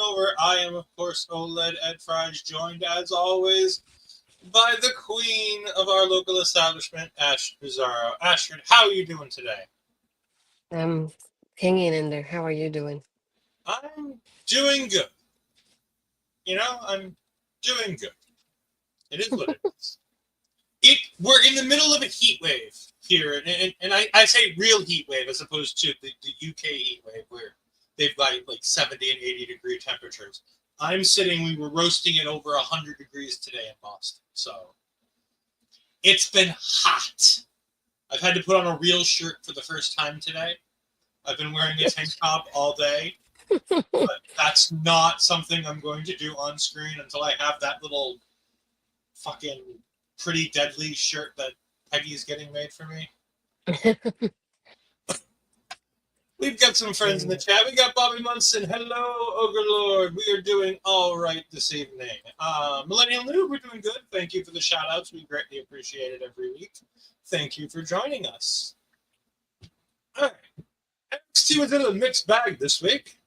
over. I am, of course, OLED Ed Fries, joined, as always, by the queen of our local establishment, Ash Pizarro. Ashford, how are you doing today? I'm hanging in there. How are you doing? I'm doing good. I'm doing good. It is what it is. We're in the middle of a heat wave here, and I say real heat wave as opposed to the UK heat wave where they've got like 70 and 80 degree temperatures. We were roasting at over 100 degrees today in Boston. So it's been hot. I've had to put on a real shirt for the first time today. I've been wearing a tank top all day, but that's not something I'm going to do on screen until I have that little fucking pretty deadly shirt that Peggy's getting made for me. We've got some friends in the chat. We got Bobby Munson. Hello, Ogre Lord. We are doing all right this evening. Millennial Noob, we're doing good. Thank you for the shout outs. We greatly appreciate it every week. Thank you for joining us. All right. NXT was in a mixed bag this week.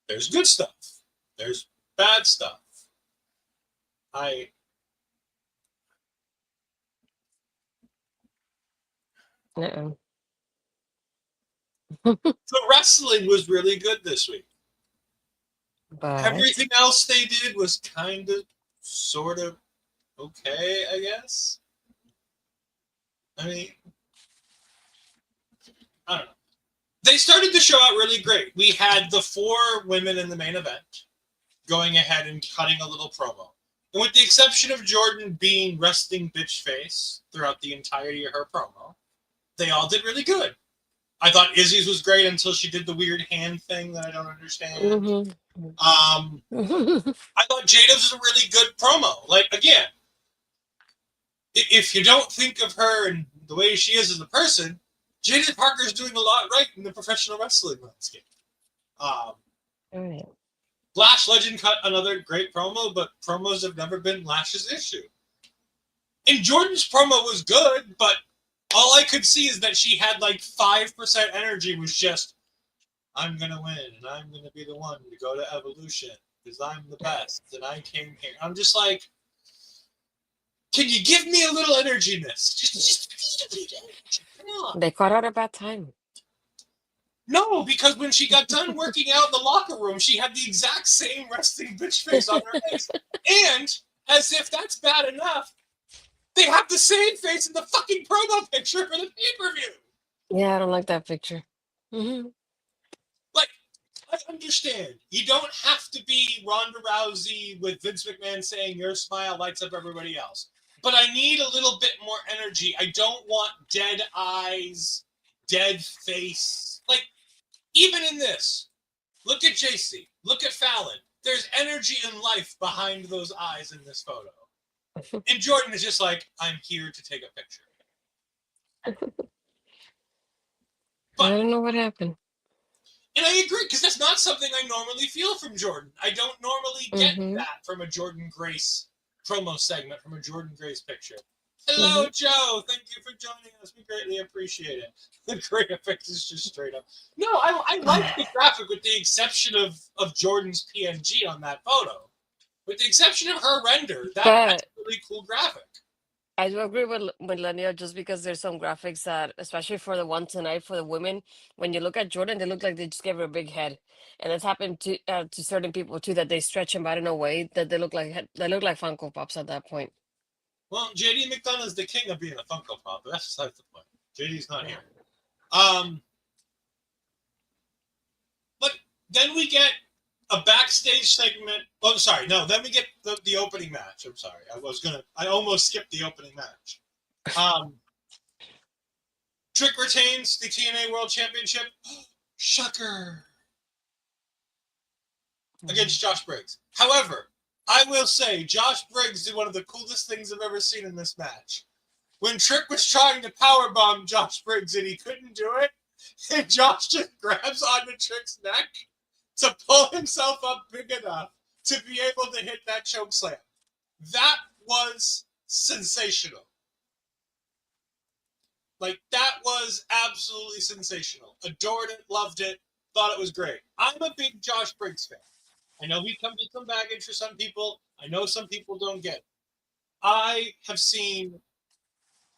There's good stuff. There's bad stuff. The wrestling was really good this week. But Everything else they did was kind of, sort of okay, I guess. I mean, I don't know. They started the show out really great. We had the 4 women in the main event going ahead and cutting a little promo. And with the exception of Jordynne being resting bitch face throughout the entirety of her promo, they all did really good. I thought Izzy's was great until she did the weird hand thing that I don't understand. Mm-hmm. I thought Jaida's was a really good promo. Like, again, if you don't think of her and the way she is as a person, Jaida Parker's doing a lot right in the professional wrestling landscape. Right. Lash Legend cut another great promo, but promos have never been Lash's issue. And Jordynne's promo was good, but all I could see is that she had like 5% energy, was just, I'm going to win, and I'm going to be the one to go to Evolution, because I'm the best, and I came here. I'm just like, can you give me a little energy in this? Just a bit of energy. Come on. They caught her at a bad time. No, because when she got done working out in the locker room, she had the exact same resting bitch face on her face. And, as if that's bad enough, they have the same face in the fucking promo picture for the pay-per-view. Yeah, I don't like that picture. Mm-hmm. Like, I understand. You don't have to be Ronda Rousey with Vince McMahon saying your smile lights up everybody else. But I need a little bit more energy. I don't want dead eyes, dead face. Like, even in this, look at Jacy, look at Fallon. There's energy and life behind those eyes in this photo. And Jordynne is just like, I'm here to take a picture. I don't know what happened. And I agree, because that's not something I normally feel from Jordynne. I don't normally get that from a Jordynne Grace promo segment, from a Jordynne Grace picture. Hello, Joe. Thank you for joining us. We greatly appreciate it. The great effect is just straight up. No, I like the graphic with the exception of Jordynne's PNG on that photo. With the exception of her render, that's a really cool graphic. I do agree with Millennial, just because there's some graphics that, especially for the one tonight for the women, when you look at Jordynne, they look like they just gave her a big head, and it's happened to certain people too, that they stretch them out in a way that they look like Funko Pops at that point. Well, JD McDonough's the king of being a Funko Pop, but that's besides the point. JD's not here. But then we get a backstage segment. Oh, sorry, no. Then we get the opening match. I'm sorry, I almost skipped the opening match. Trick retains the TNA World Championship. Shocker. Against Josh Briggs. However, I will say Josh Briggs did one of the coolest things I've ever seen in this match. When Trick was trying to powerbomb Josh Briggs and he couldn't do it, and Josh just grabs onto Trick's neck to pull himself up big enough to be able to hit that choke slam. That was sensational. Like, that was absolutely sensational. Adored it, loved it, thought it was great. I'm a big Josh Briggs fan. I know he comes with some baggage for some people. I know some people don't get it. I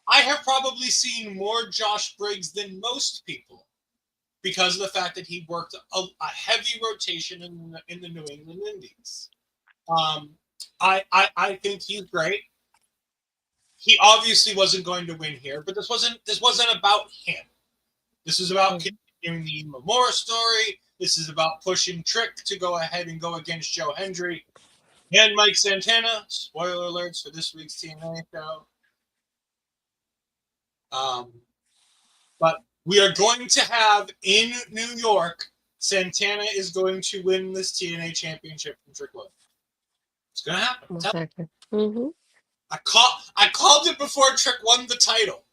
have probably seen more Josh Briggs than most people because of the fact that he worked a heavy rotation in the New England Indies. I think he's great. He obviously wasn't going to win here, but this wasn't about him. This is about continuing the Inamura story. This is about pushing Trick to go ahead and go against Joe Hendry and Mike Santana. Spoiler alerts for this week's TNA show. But we are going to have in New York, Santana is going to win this TNA championship from Trick Williams. It's going to happen. Exactly. Mm-hmm. I called it before Trick won the title.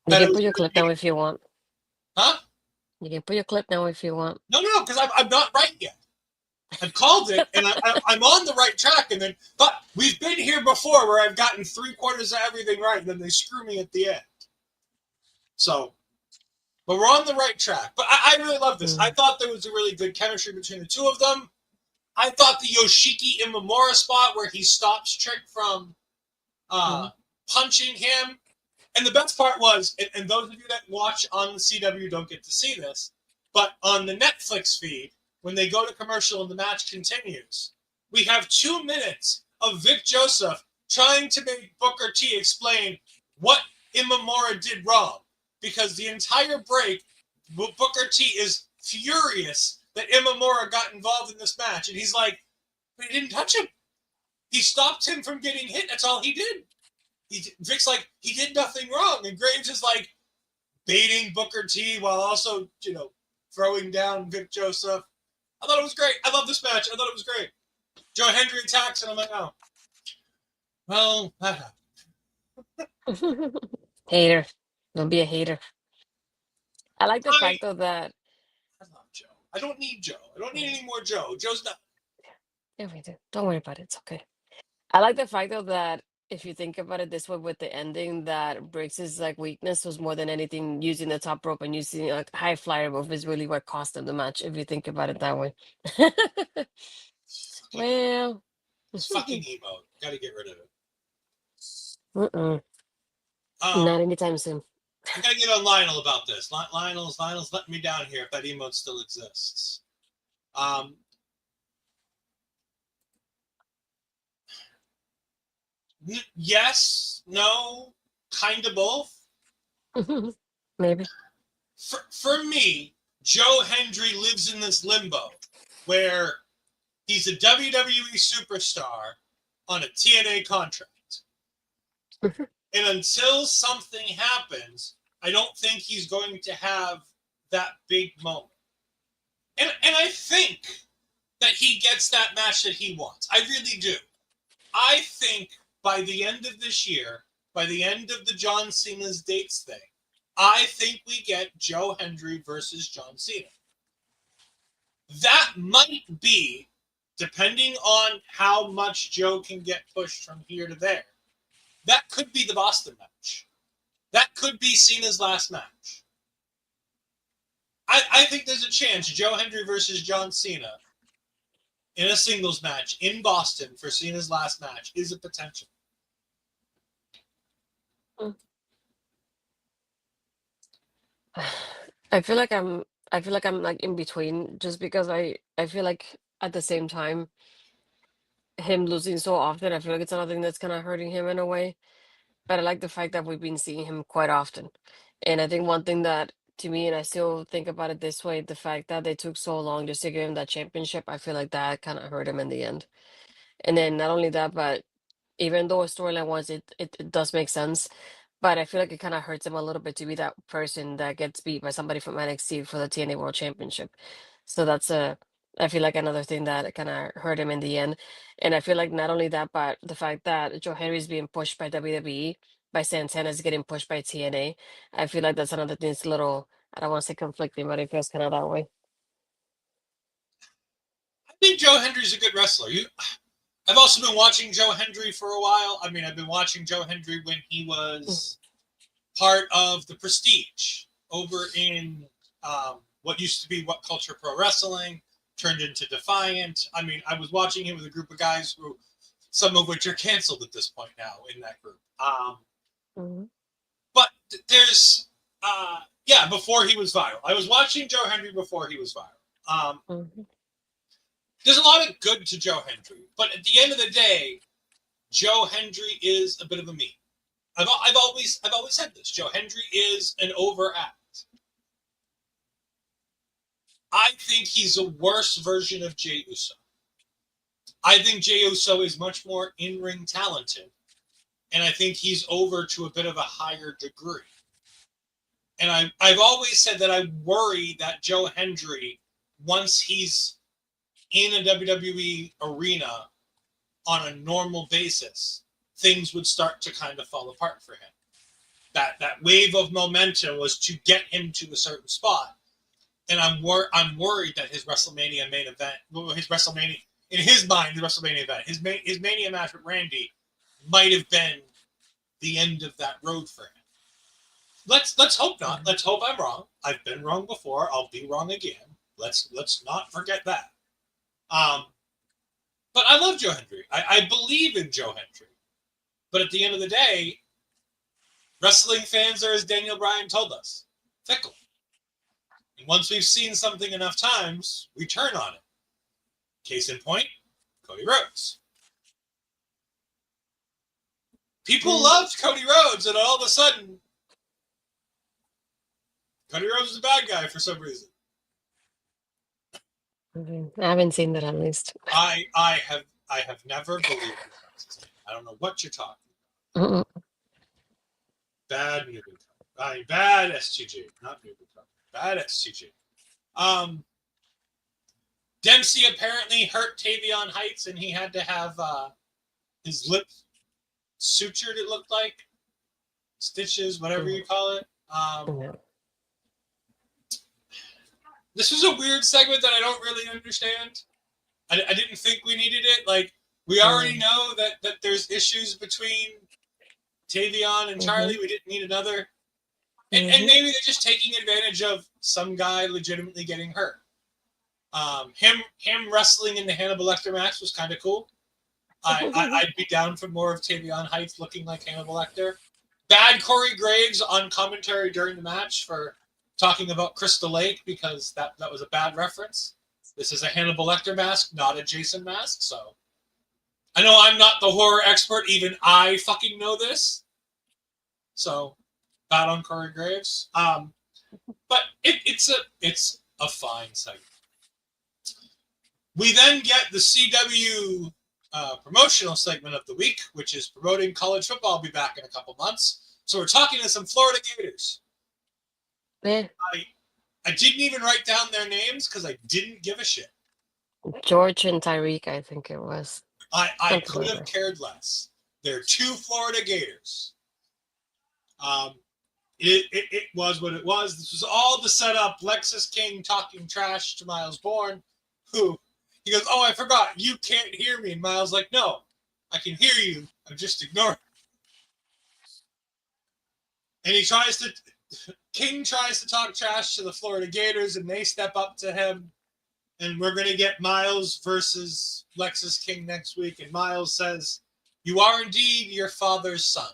You can put your clip now if you want. Huh? You can put your clip now if you want. No, because I'm not right yet. I've called it, and I'm on the right track. But we've been here before where I've gotten 3/4 of everything right, and then they screw me at the end. So, but we're on the right track. But I really love this. I thought there was a really good chemistry between the two of them. I thought the Yoshiki Inamura spot where he stops Trick from punching him. And the best part was, and those of you that watch on the CW don't get to see this, but on the Netflix feed, when they go to commercial and the match continues, we have 2 minutes of Vic Joseph trying to make Booker T explain what Inamura did wrong. Because the entire break, Booker T is furious that Inamura got involved in this match. And he's like, but he didn't touch him. He stopped him from getting hit. That's all he did. Vic's like, he did nothing wrong. And Graves is like baiting Booker T while also, throwing down Vic Joseph. I thought it was great. I love this match. I thought it was great. Joe Hendry attacks, and I'm like, oh. Well, that happened. Hater. Don't be a hater. I like the fact, though, that... I love Joe. I don't need Joe. I don't need any more Joe. Joe's not... Yeah, we do. Don't worry about it. It's okay. I like the fact, though, that if you think about it this way with the ending, that Briggs' weakness was more than anything using the top rope and using a high flyer move is really what cost him the match, if you think about it that way. Well, it's fucking emo. Gotta get rid of it. Not anytime soon. I gotta get on Lionel about this. Lionel's letting me down here if that emote still exists. Yes, no, kind of both. Maybe. For me, Joe Hendry lives in this limbo where he's a WWE superstar on a TNA contract. And until something happens, I don't think he's going to have that big moment. And I think that he gets that match that he wants. I really do. I think by the end of this year, by the end of the John Cena's dates thing, I think we get Joe Hendry versus John Cena. That might be, depending on how much Joe can get pushed from here to there, that could be the Boston match. That could be Cena's last match. I think there's a chance Joe Hendry versus John Cena in a singles match in Boston for Cena's last match is a potential. I feel like I'm in between, just because I feel like at the same time, him losing so often, I feel like it's another thing that's kind of hurting him in a way. But I like the fact that we've been seeing him quite often. And I think one thing that, to me, and I still think about it this way, the fact that they took so long just to give him that championship, I feel like that kind of hurt him in the end. And then not only that, but even though a storyline was, it does make sense, but I feel like it kind of hurts him a little bit to be that person that gets beat by somebody from NXT for the TNA World Championship. So that's I feel like another thing that kind of hurt him in the end. And I feel like not only that, but the fact that Joe Henry's being pushed by WWE, by Santana's getting pushed by TNA. I feel like that's another thing that's a little, I don't want to say conflicting, but it feels kind of that way. I think Joe Hendry's a good wrestler. I've also been watching Joe Hendry for a while. I mean, I've been watching Joe Hendry when he was part of the Prestige over in what used to be What Culture Pro Wrestling. turned into Defiant. I mean, I was watching him with a group of guys who, some of which are canceled at this point now in that group. But there's, before he was viral. I was watching Joe Hendry before he was viral. There's a lot of good to Joe Hendry, but at the end of the day, Joe Hendry is a bit of a meme. I've always said this. Joe Hendry is an overact. I think he's a worse version of Jey Uso. I think Jey Uso is much more in-ring talented, and I think he's over to a bit of a higher degree. And I've always said that I worry that Joe Hendry, once he's in a WWE arena on a normal basis, things would start to kind of fall apart for him. That wave of momentum was to get him to a certain spot. And I'm worried that his WrestleMania main event, his WrestleMania, in his mind, the WrestleMania event, his Mania match with Randy might have been the end of that road for him. Let's hope not. Let's hope I'm wrong. I've been wrong before. I'll be wrong again. Let's not forget that. But I love Joe Hendry. I believe in Joe Hendry. But at the end of the day, wrestling fans are, as Daniel Bryan told us, fickle. And once we've seen something enough times, we turn on it. Case in point, Cody Rhodes. People loved Cody Rhodes, and all of a sudden, Cody Rhodes is a bad guy for some reason. I haven't seen that, at least. I have never believed it. I don't know what you're talking about. Bad movie. Bad STG, not movie. Bad STG. Dempsey apparently hurt Tavion Heights, and he had to have his lip sutured, it looked like. Stitches, whatever you call it. This was a weird segment that I don't really understand. I didn't think we needed it. Like, we already know that there's issues between Tavion and Charlie. We didn't need another. And maybe they're just taking advantage of some guy legitimately getting hurt. Him wrestling in the Hannibal Lecter match was kind of cool. I'd be down for more of Tavion Heights looking like Hannibal Lecter. Bad Corey Graves on commentary during the match for talking about Crystal Lake, because that was a bad reference. This is a Hannibal Lecter mask, not a Jason mask. So I know I'm not the horror expert. Even I fucking know this. So bad on Corey Graves. But it's a fine segment. We then get the CW promotional segment of the week, which is promoting college football. Will be back in a couple months. So we're talking to some Florida Gators. Yeah. I didn't even write down their names because I didn't give a shit. George and Tyreek, I think it was. I could have cared less. They're two Florida Gators. It was what it was. This was all the setup. Lexus King talking trash to Miles Bourne, who he goes, "Oh, I forgot. You can't hear me." And Miles like, "No, I can hear you. I'm just ignoring." And King tries to talk trash to the Florida Gators, and they step up to him. And we're going to get Miles versus Lexus King next week. And Miles says, "You are indeed your father's son."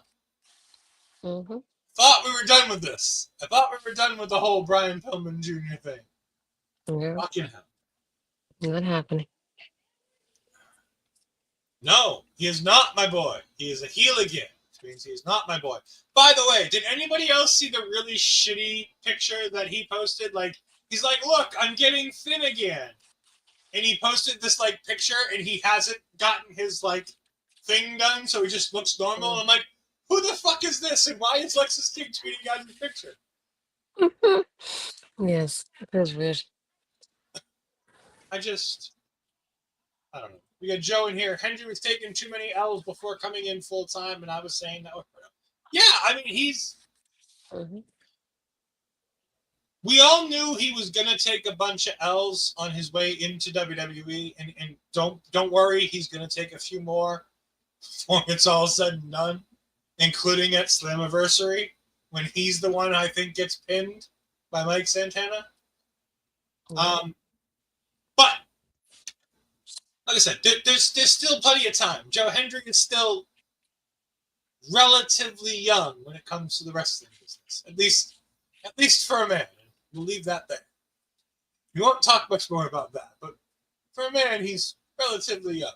Thought we were done with this. I thought we were done with the whole Brian Pillman Jr. thing. Yeah. Fucking hell. Not happening. No, he is not my boy. He is a heel again. Which means he is not my boy. By the way, did anybody else see the really shitty picture that he posted? Like, he's like, "Look, I'm getting thin again." And he posted this, like, picture, and he hasn't gotten his, like, thing done, so he just looks normal. I'm like, who the fuck is this? And why is Lexus King tweeting out his picture? Yes, it was weird. I don't know. We got Joe in here. Hendry was taking too many L's before coming in full time, and I was saying that. Yeah, I mean, he's. We all knew he was gonna take a bunch of L's on his way into WWE, and don't worry, he's gonna take a few more before it's all said and done, including at Slammiversary, when he's the one I think gets pinned by Mike Santana. But like I said, there's still plenty of time. Joe Hendry is still relatively young when it comes to the wrestling business, at least for a man. We'll leave that there. We won't talk much more about that, but for a man, he's relatively young.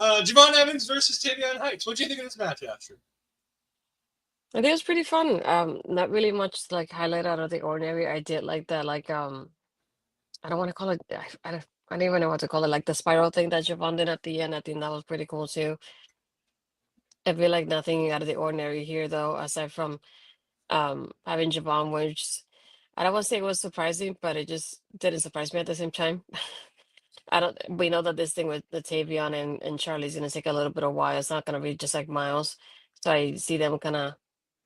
Javon Evans versus Tavion Heights. What do you think of this match, Astrid? I think it was pretty fun. Not really much like highlight out of the ordinary. I did like that, like I don't want to call it. I don't even know what to call it. Like the spiral thing that Javon did at the end. I think that was pretty cool too. I feel like nothing out of the ordinary here, though, aside from having Javon, which I don't want to say it was surprising, but it just didn't surprise me at the same time. I don't. We know that this thing with the Tavion and Charlie's gonna take a little bit of while. It's not gonna be just like Miles. So I see them kind of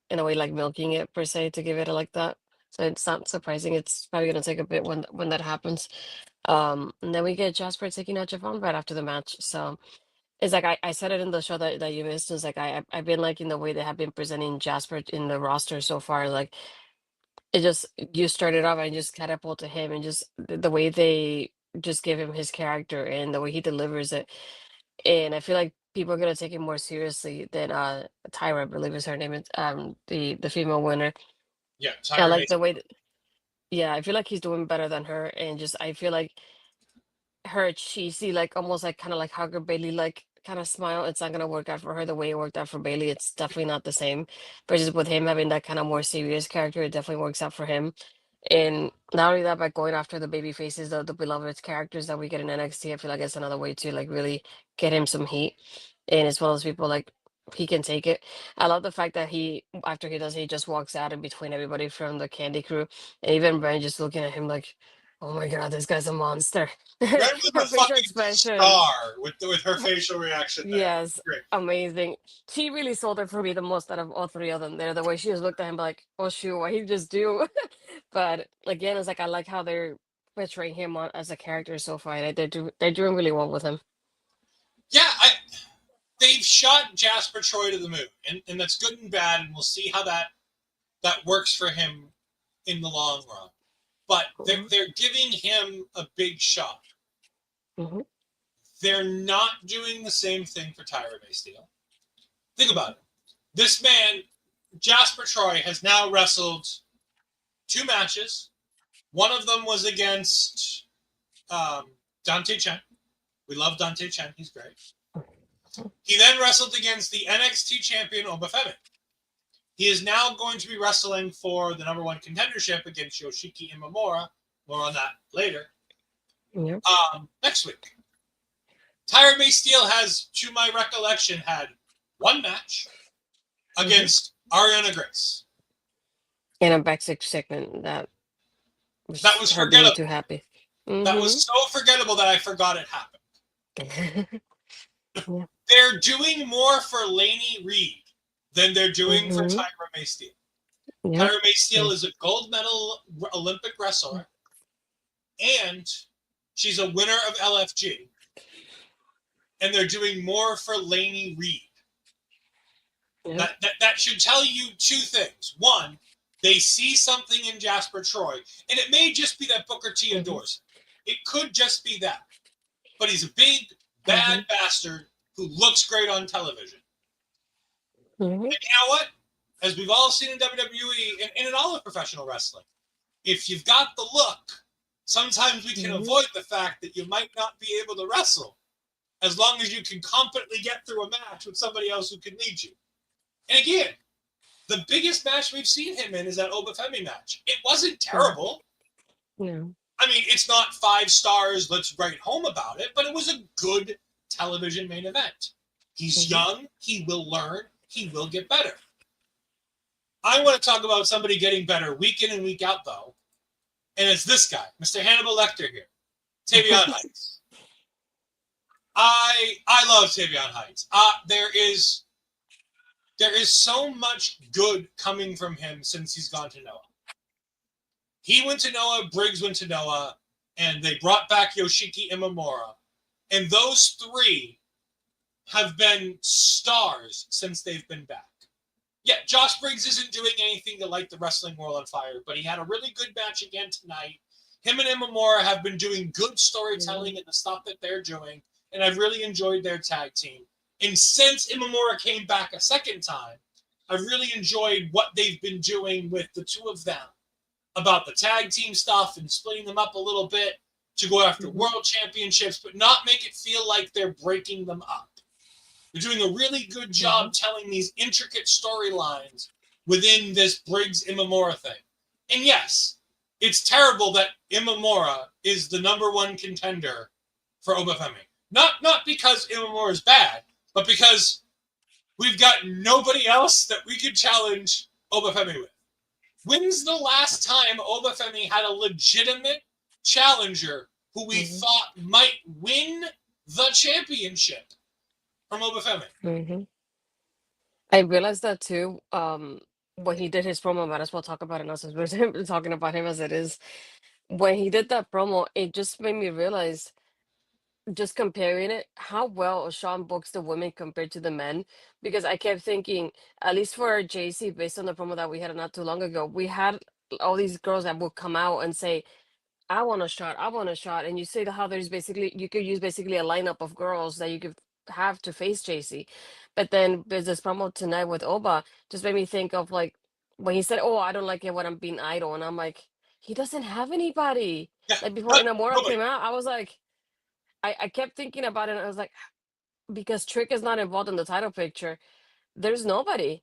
in a way like milking it per se to give it like that. So it's not surprising. It's probably gonna take a bit when that happens. And then we get Jasper taking out Javon right after the match. So it's like I said it in the show that you missed. It's like I've been liking the way they have been presenting Jasper in the roster so far. Like it just you started off and just catapult to him and just the way they just give him his character and the way he delivers it. And I feel like people are gonna take it more seriously than Tyra, I believe is her name. It's the female winner. Yeah, I Tyra like the Mason. way yeah, I feel like he's doing better than her and just I feel like her cheesy, like almost like kind of like Hugger Bailey like kind of smile. It's not gonna work out for her the way it worked out for Bailey. It's definitely not the same. Versus with him having that kind of more serious character, it definitely works out for him. And not only that, by going after the baby faces, the beloved characters that we get in NXT, I feel like it's another way to like really get him some heat. And it's one of those people like he can take it. I love the fact that he after he does, he just walks out in between everybody from the Candy Crew, and even Brian just looking at him like, "Oh my God, this guy's a monster." Red was Her a facial fucking expression, star with her facial reaction there. yes, Great. amazing. She really sold it for me the most out of all three of them there. The way she just looked at him like, oh shoot, what he just do? But again, it's like I like how they're portraying him on as a character so far. They're doing really well with him. Yeah, they've shot Jasper Troy to the moon, and that's good and bad, and we'll see how that works for him in the long run. But Mhm, they're giving him a big shot. mhm, They're not doing the same thing for Tyra Maysteel. Think about mhm, it. This man, Jasper Troy, has now wrestled 2 matches. One of them was against Dante Chen. We love Dante Chen. He's great. He then wrestled against the NXT champion Obafemi. He is now going to be wrestling for the #1 contendership against Yoshiki Inamura. More on that later. yeah, Next week. Tyra May Steele has, to my recollection, had 1 match mhm. against Ariana Grace. And a backstage segment that That was was her being forgettable. too happy. That was Mm-hmm. so forgettable that I forgot it happened. Yeah. They're doing more for Lainey Reed than they're doing for Mm-hmm. Tyra May Steele. Yep. Tyra May Steele Mm. is a gold medal Olympic wrestler, and she's a winner of LFG. And they're doing more for Lainey Reed. Yep. That should tell you 2 things. One, they see something in Jasper Troy, and it may just be that Booker T Mm-hmm. adores him. It could just be that. But he's a big, Mm-hmm. bad bastard who looks great on television. Mm-hmm. And you know what? As we've all seen in WWE and in all of professional wrestling, if you've got the look, sometimes we can Mm-hmm. avoid the fact that you might not be able to wrestle as long as you can competently get through a match with somebody else who can lead you. And again, the biggest match we've seen him in is that Obafemi match. It wasn't terrible. No. I mean, it's not 5 stars, let's write home about it, but it was a good television main event. He's Mm-hmm. young, he will learn, he will get better. I want to talk about somebody getting better week in and week out, though, and it's this guy, Mr. Hannibal Lecter here, Tavion Heights. I love Tavion Heights. There is so much good coming from him since he's gone to Noah. He went to Noah, Briggs went to Noah, and they brought back Yoshiki Inamura. And those 3 have been stars since they've been back. Yeah, Josh Briggs isn't doing anything to light the wrestling world on fire, but he had a really good match again tonight. him and Inamura have been doing good storytelling in the stuff that they're doing, and I've really enjoyed their tag team. And since Inamura came back a second time, I've really enjoyed what they've been doing with the two of them about the tag team stuff and splitting them up a little bit to go after world championships, but not make it feel like they're breaking them up. They're doing a really good job telling these intricate storylines within this Briggs Inamura thing. And yes, it's terrible that Inamura is the #1 contender for Obafemi. Not because Inamura is bad, but because we've got nobody else that we could challenge Obafemi with. When's the last time Obafemi had a legitimate challenger who we thought might win the championship from Obafemi? I realized that too. When he did his promo, might as well talk about it now since we're talking about him as it is. When he did that promo, it just made me realize, just comparing it, how well Sean books the women compared to the men. Because I kept thinking, at least for Jacy, based on the promo that we had not too long ago, we had all these girls that would come out and say, I want a shot, I want a shot. And you say how there's basically, you could use basically a lineup of girls that you could have to face Jacy. But then there's this promo tonight with Oba, just made me think of like when he said, oh, I don't like it when I'm being idle. And I'm like, he doesn't have anybody. Yeah, Like before Inamura nobody. came out, I was like, I kept thinking about it and I was like, because Trick is not involved in the title picture, there's nobody.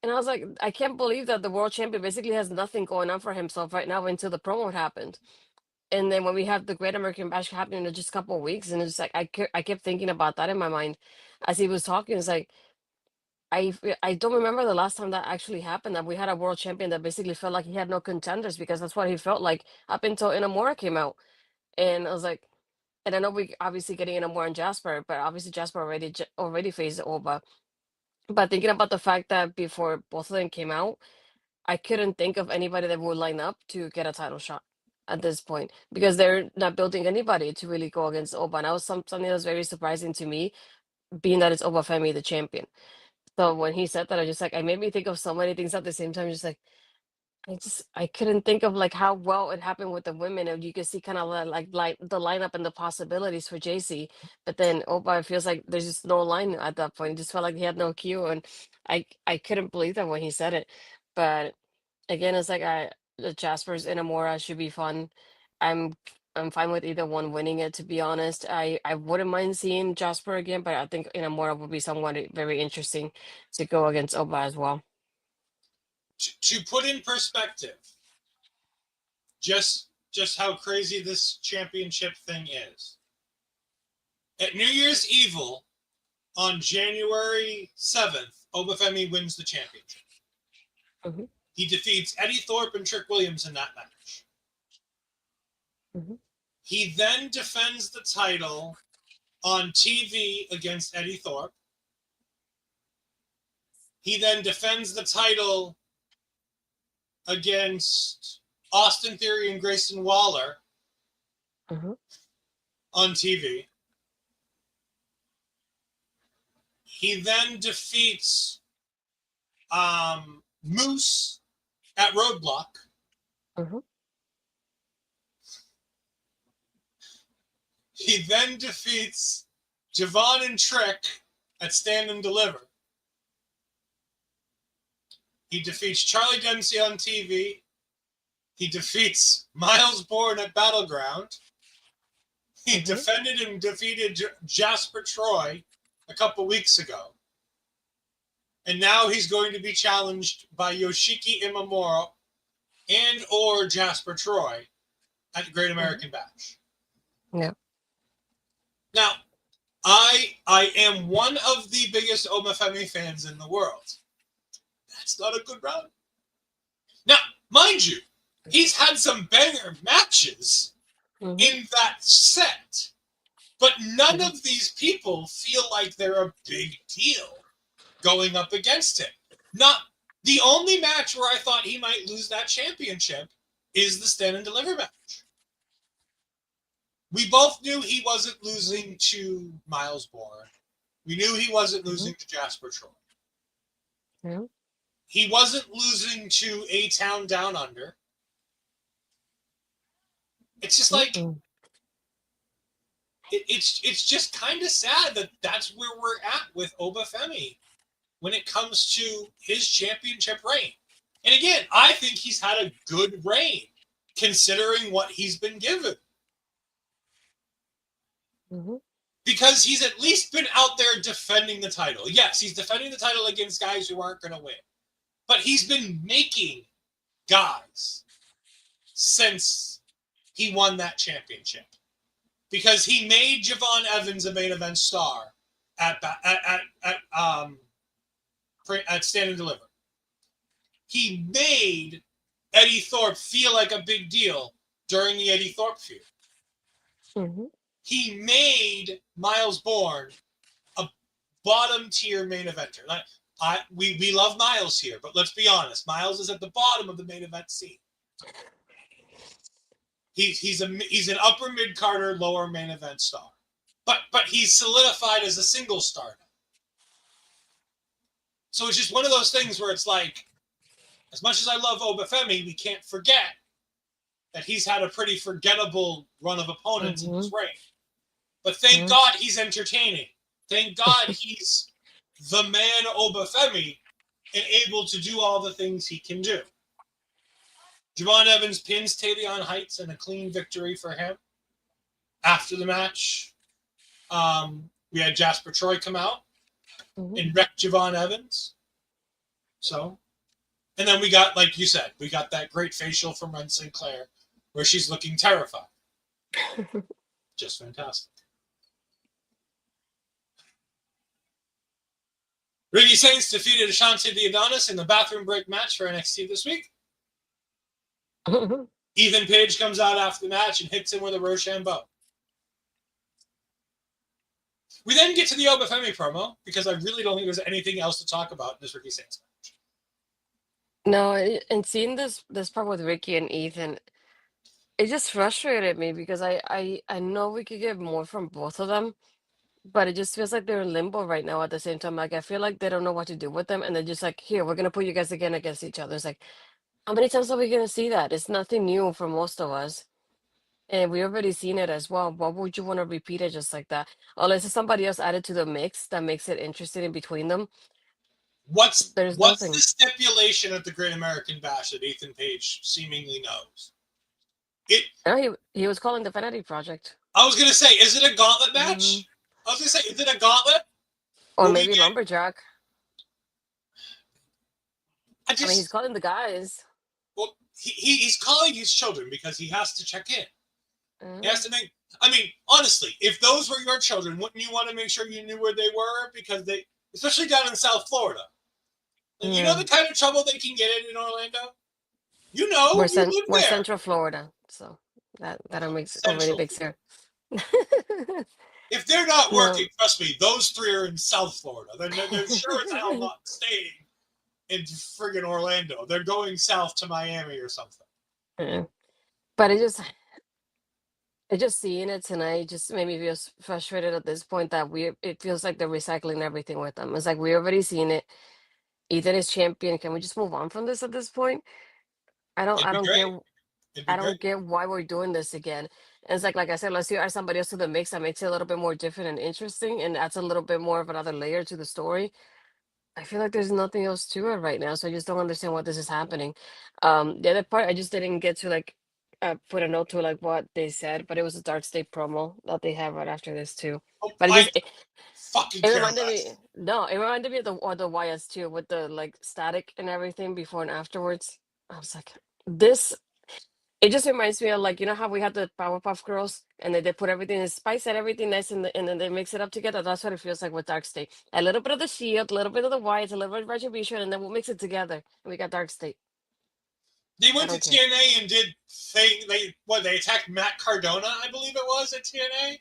And I was like, I can't believe that the world champion basically has nothing going on for himself right now until the promo happened. And then when we have the Great American Bash happening in just a couple of weeks, and it's like I kept thinking about that in my mind as he was talking. It's like I don't remember the last time that actually happened, that we had a world champion that basically felt like he had no contenders, because that's what he felt like up until Inamura came out. And I was like, and I know we obviously getting Inamura and Jasper, but obviously Jasper already faced Oba. But thinking about the fact that before both of them came out, I couldn't think of anybody that would line up to get a title shot at this point, because they're not building anybody to really go against Oba. And that was something that was very surprising to me, being that it's Obafemi the champion. So when he said that, I just like, I made me think of so many things at the same time. Just like I couldn't think of like how well it happened with the women, and you could see kind of like the lineup and the possibilities for Jacy. But then Oba, it feels like there's just no line at that point. It just felt like he had no cue, and I couldn't believe that when he said it. But again, it's like the Jaspers and Amora should be fun. I'm I'm fine with either one winning it. To be honest, I wouldn't mind seeing Jasper again, but I think Inamura would be someone very interesting to go against Oba as well. To put in perspective, just how crazy this championship thing is. At New Year's Evil on January 7th, Obafemi wins the championship. Mhm. He defeats Eddie Thorpe and Trick Williams in that match. Mhm. He then defends the title on TV against Eddie Thorpe. He then defends the title against Austin Theory and Grayson Waller Mhm. on TV. He then defeats Moose at Roadblock. Mhm. He then defeats Javon and Trick at Stand and Deliver. He defeats Charlie Dempsey on TV. He defeats Miles Bourne at Battleground. He Mhm. defended and defeated Jasper Troy a couple weeks ago. And now he's going to be challenged by Yoshiki Inamura and or Jasper Troy at the Great American Bash. Yeah. Now, I am one of the biggest Obafemi fans in the world. That's not a good run. Now, mind you, he's had some banger matches Mhm. in that set, but none Mhm. of these people feel like they're a big deal going up against him. Not the only match where I thought he might lose that championship is the Stand and Deliver match. We both knew he wasn't losing to Miles Bourne. We knew he wasn't losing to Jasper Troy. Yeah. He wasn't losing to A-Town Down Under. It's just like it's just kind of sad that that's where we're at with Obafemi when it comes to his championship reign. And again, I think he's had a good reign considering what he's been given. Mm-hmm. Because he's at least been out there defending the title. Yes, he's defending the title against guys who aren't going to win. But he's been making guys since he won that championship. Because he made Javon Evans a main event star at Stand and Deliver. He made Eddie Thorpe feel like a big deal during the Eddie Thorpe feud. Mm-hmm. He made Miles Bourne a bottom tier main eventer. We love Miles here, but let's be honest. Miles is at the bottom of the main event scene. He's an upper mid Carter, lower main event star. But he's solidified as a single star now. So it's just one of those things where it's like, as much as I love Obafemi, we can't forget that he's had a pretty forgettable run of opponents in his reign. But thank God he's entertaining. Thank God he's the man Obafemi and able to do all the things he can do. Javon Evans pins Tavion Heights in a clean victory for him. After the match, we had Jasper Troy come out and wreck Javon Evans. So, and then we got, like you said, we got that great facial from Wren Sinclair where she's looking terrified. Just fantastic. Ricky Saints defeated Ashante the Adonis in the bathroom break match for NXT this week. Ethan Page comes out after the match and hits him with a Rochambeau. We then get to the Obafemi promo because I really don't think there's anything else to talk about in this Ricky Saints match. No, and seeing this part with Ricky and Ethan, it just frustrated me because I know we could get more from both of them, but it just feels like they're in limbo right now at the same time. Like, I feel like they don't know what to do with them, and they're just like, here, we're going to put you guys again against each other. It's like, how many times are we going to see that? It's nothing new for most of us. And we already seen it as well. Why would you want to repeat it just like that? Unless it's somebody else added to the mix that makes it interesting in between them. There's What's nothing. the stipulation at the Great American Bash that Ethan Page seemingly knows? No, he was calling the Vanity Project. I was going to say, is it a gauntlet match? I was going to say, is it a gauntlet? Or maybe Lumberjack. I mean, he's calling the guys. Well, he's calling his children because he has to check in. He has to make... I mean, honestly, if those were your children, wouldn't you want to make sure you knew where they were? Because they... Especially down in South Florida. You know the kind of trouble they can get in Orlando? You know, we're there. Central Florida, so that makes already big sense. If they're not working, trust me, those three are in South Florida. They're sure as hell not staying in friggin' Orlando. They're going south to Miami or something. But it just seeing it tonight just made me feel frustrated at this point that it feels like they're recycling everything with them. It's like we already seen it. Ethan is champion. Can we just move on from this at this point? I don't get why we're doing this again. And it's like I said, let's add somebody else to the mix that makes it a little bit more different and interesting, and adds a little bit more of another layer to the story. I feel like there's nothing else to it right now, so I just don't understand what this is happening. The other part, I just didn't get to put a note to what they said, but it was a Dark State promo that they have right after this too. But it reminded me. No, it reminded me of the YS too, with the static and everything before and afterwards. I was like, this. It just reminds me of you know how we had the Powerpuff Girls and they put everything in spice and everything nice and then they mix it up together. That's what it feels like with Dark State. A little bit of the Shield, a little bit of the Wyatts, a little bit of Retribution, and then we'll mix it together and we got Dark State. They went to TNA and did they attacked Matt Cardona, I believe it was, at TNA?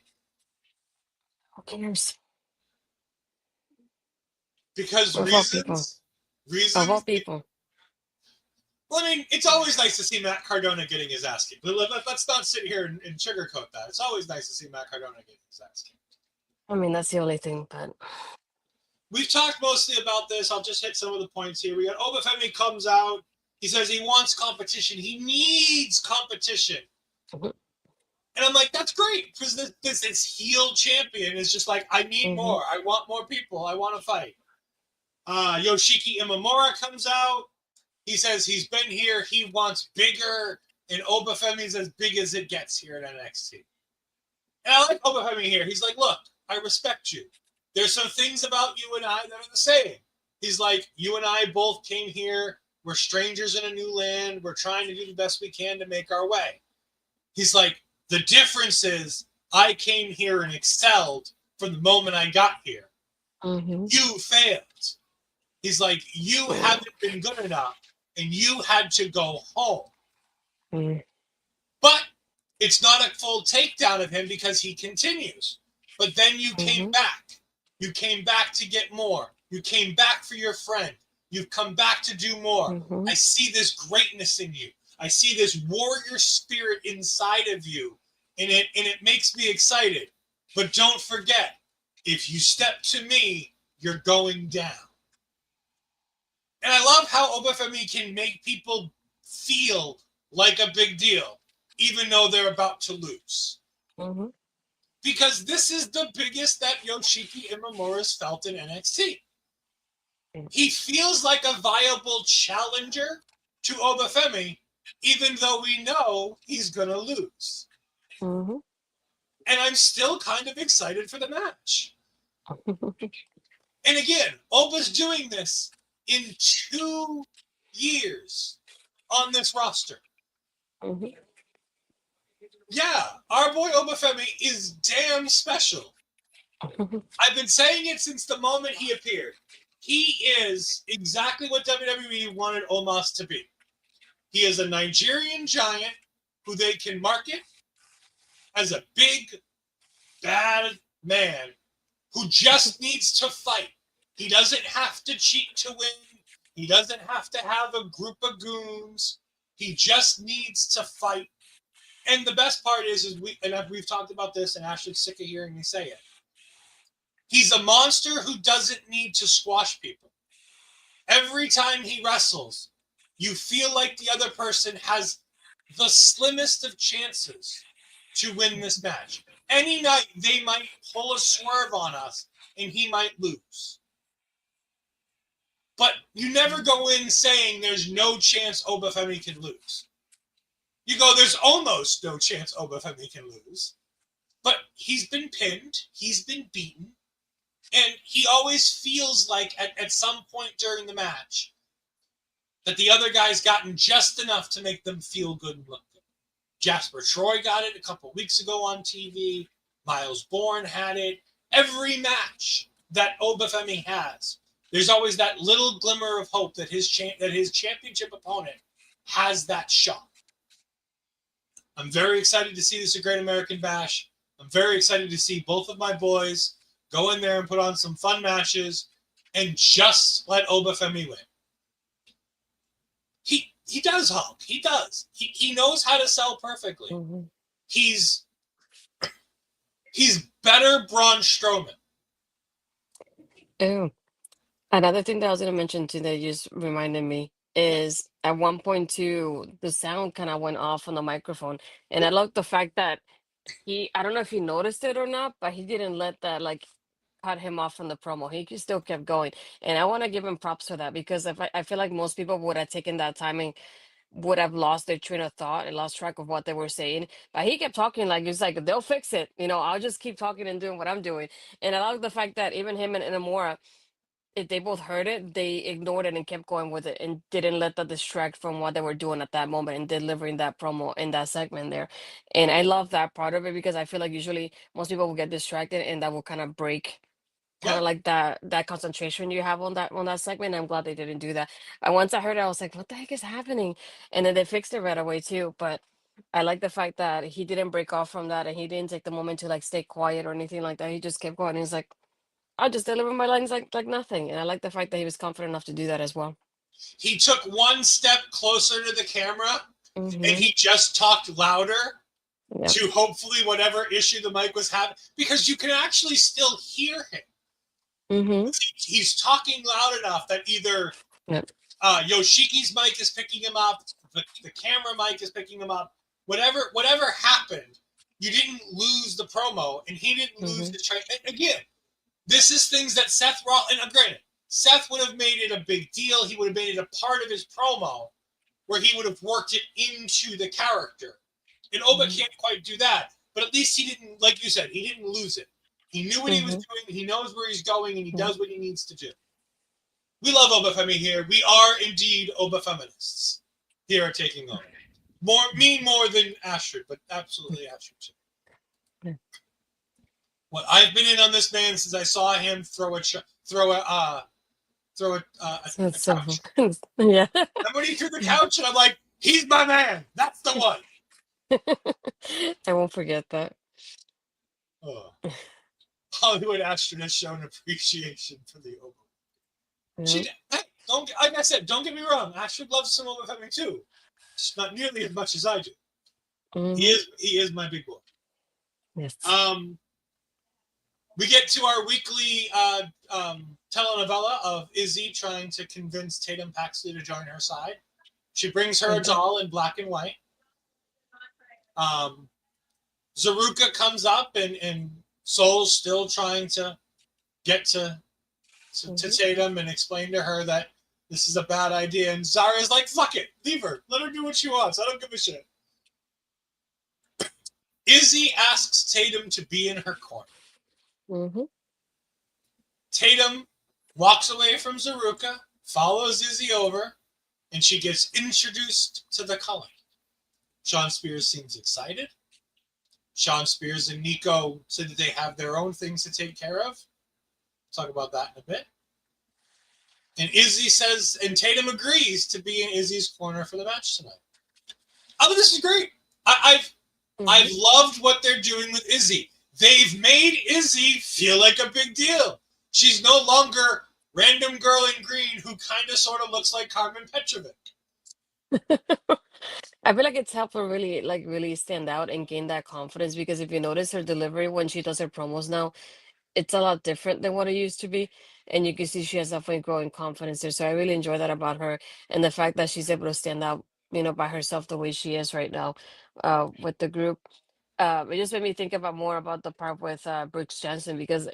Who cares? Because of reasons. Of all people. Well, I mean, it's always nice to see Matt Cardona getting his ass kicked. Let's not sit here and sugarcoat that. It's always nice to see Matt Cardona getting his ass kicked. I mean, that's the only thing, but... We've talked mostly about this. I'll just hit some of the points here. We got Obafemi comes out. He says he wants competition. He needs competition. And I'm like, that's great, because this heel champion is just like, I need more. I want more people. I want to fight. Yoshiki Inamura comes out. He says he's been here. He wants bigger. And Obafemi's as big as it gets here at NXT. And I like Obafemi here. He's like, look, I respect you. There's some things about you and I that are the same. He's like, you and I both came here. We're strangers in a new land. We're trying to do the best we can to make our way. He's like, the difference is I came here and excelled from the moment I got here. You failed. He's like, you haven't been good enough, and you had to go home. But it's not a full takedown of him because he continues. But then you came back. You came back to get more. You came back for your friend. You've come back to do more. I see this greatness in you. I see this warrior spirit inside of you, and it makes me excited. But don't forget, if you step to me, you're going down. And I love how Obafemi can make people feel like a big deal, even though they're about to lose. Because this is the biggest that Yoshiki Inamura's felt in NXT. He feels like a viable challenger to Obafemi, even though we know he's going to lose. And I'm still kind of excited for the match. And again, Oba's doing this in 2 years on this roster. Yeah, our boy Obafemi is damn special. I've been saying it since the moment he appeared. He is exactly what WWE wanted Omos to be. He is a Nigerian giant who they can market as a big, bad man who just needs to fight. He doesn't have to cheat to win. He doesn't have to have a group of goons. He just needs to fight. And the best part is we've talked about this, and Ashley's sick of hearing me say it. He's a monster who doesn't need to squash people. Every time he wrestles, you feel like the other person has the slimmest of chances to win this match. Any night, they might pull a swerve on us, and he might lose. But you never go in saying there's no chance Obafemi can lose. You go, there's almost no chance Obafemi can lose. But he's been pinned. He's been beaten. And he always feels like at some point during the match that the other guy's gotten just enough to make them feel good and look good. Jasper Troy got it a couple weeks ago on TV. Miles Bourne had it. Every match that Obafemi has, there's always that little glimmer of hope that his championship opponent has that shot. I'm very excited to see this at Great American Bash. I'm very excited to see both of my boys go in there and put on some fun matches and just let Obafemi win. He does, Hulk. He does. He knows how to sell perfectly. He's better Braun Strowman. Oh, another thing that I was going to mention too that you just reminded me is at one point too, the sound kind of went off on the microphone. And I love the fact that I don't know if he noticed it or not, but he didn't let that like cut him off from the promo. He still kept going. And I want to give him props for that because I feel like most people would have taken that timing, would have lost their train of thought and lost track of what they were saying. But he kept talking like it's like they'll fix it. I'll just keep talking and doing what I'm doing. And I love the fact that even him and Inamura, if they both heard it, they ignored it and kept going with it and didn't let that distract from what they were doing at that moment and delivering that promo in that segment there. And I love that part of it because I feel like usually most people will get distracted and that will kind of break kind of like that concentration you have on that segment. I'm glad they didn't do that. And once I heard it, I was like, what the heck is happening? And then they fixed it right away too. But I like the fact that he didn't break off from that and he didn't take the moment to like stay quiet or anything like that. He just kept going. He's like, I'll just deliver my lines like nothing. And I like the fact that he was confident enough to do that as well. He took one step closer to the camera and he just talked louder to hopefully whatever issue the mic was having, because you can actually still hear him. He's talking loud enough that either Yoshiki's mic is picking him up, the camera mic is picking him up. Whatever happened, you promo, and he didn't lose Mm-hmm. his train. Again, this is things that Seth Rollins, and granted, Seth would have made it a big deal. He would have made it a part of his promo where he would have worked it into the character. And Oba Mm-hmm. can't quite do that. But at least he didn't, like you said, he didn't lose it. He knew what he was doing. He knows where he's going, and he does what he needs to do. We love Oba Femi here. We are indeed Oba feminists here at Taking Over. More than Astrid, but absolutely Astrid too. Yeah. Well, I've been in on this man since I saw him throw a couch. Yeah. And when he threw the couch, and I'm like, he's my man. That's the one. I won't forget that. Oh. Hollywood Astrid has shown appreciation for the Oba. She don't, like I said, don't get me wrong. Astrid loves some Oba Femi too. Just not nearly as much as I do. He is my big boy. Yes. We get to our weekly telenovela of Izzi trying to convince Tatum Paxley to join her side. She brings her a doll in black and white. Zaruka comes up, and Soul's still trying to get to Tatum and explain to her that this is a bad idea. And Zarya's like, fuck it, leave her. Let her do what she wants. I don't give a shit. Izzi asks Tatum to be in her corner. Tatum walks away from Zaruka, follows Izzi over, and she gets introduced to the color. Sean Spears seems excited. Sean Spears and Nico said that they have their own things to take care of. Talk about that in a bit. And Izzi says, and Tatum agrees to be in Izzi's corner for the match tonight. I think this is great. I've loved what they're doing with Izzi. They've made Izzi feel like a big deal. She's no longer random girl in green who kind of sort of looks like Carmen Petrovic. I feel like it's helped her really stand out and gain that confidence, because if you notice her delivery when she does her promos now, it's a lot different than what it used to be. And you can see she has definitely growing confidence there. So I really enjoy that about her, and the fact that she's able to stand out, by herself the way she is right now, with the group. It just made me think about more about the part with Briggs Jensen, because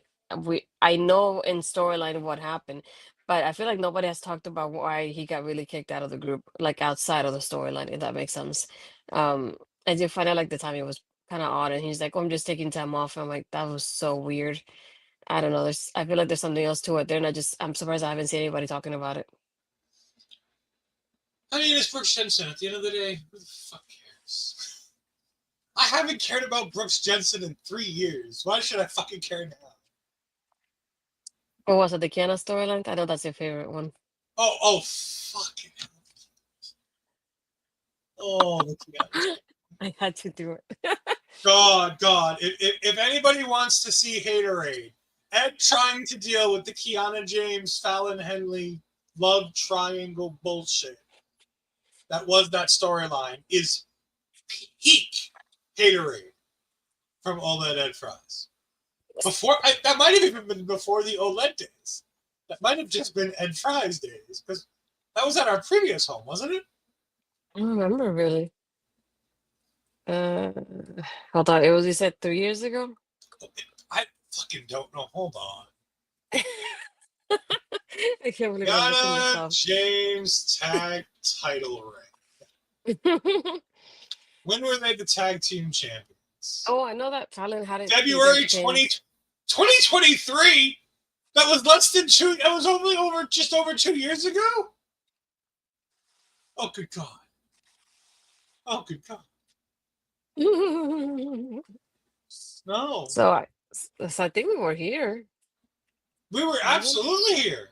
I know in storyline what happened, but I feel like nobody has talked about why he got really kicked out of the group, like outside of the storyline, if that makes sense. I did find out like the timing was kind of odd, and he's like, "Oh, I'm just taking time off." I'm like, that was so weird. I don't know. I feel like there's something else to it. I'm surprised I haven't seen anybody talking about it. I mean, it's Brooks Jensen. At the end of the day, who the fuck cares? I haven't cared about Brooks Jensen in 3 years. Why should I fucking care now? What was it, the Kiana storyline? I know that's your favorite one. Oh, fucking hell. Oh, I had to do it. God. If anybody wants to see Haterade, Ed trying to deal with the Kiana James, Fallon Henley love triangle bullshit that was that storyline is peak Haterade from OLED Ed Fries. That might have even been before the OLED days. That might have just been Ed Fries days, because that was at our previous home, wasn't it? I don't remember really. Hold on. You said 3 years ago? I fucking don't know. Hold on. I can't believe I'm looking this Kiana up. James tag title reign. When were they the tag team champions? Oh, I know that Fallon had it. February 2023? That was less than 2. That was only just over 2 years ago? Oh, good God. Oh, good God. No. So I think we were here. We were absolutely here.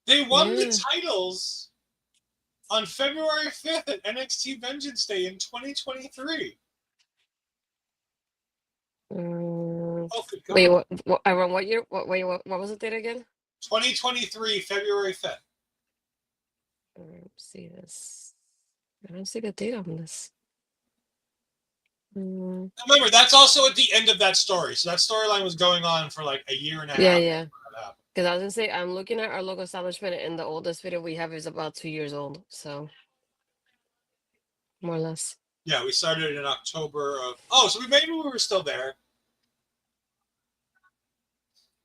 They won the titles on February 5th at NXT Vengeance Day in 2023. Oh, good God. Wait, around what year? What was the date again? 2023, February 5th. Let's see this. I don't see the date on this. Remember, that's also at the end of that story. So that storyline was going on for like a year and a half. Yeah. Because I was gonna say, I'm looking at our local establishment, and the oldest video we have is about 2 years old. So more or less. Yeah, we started in October of. Oh, so maybe we were still there.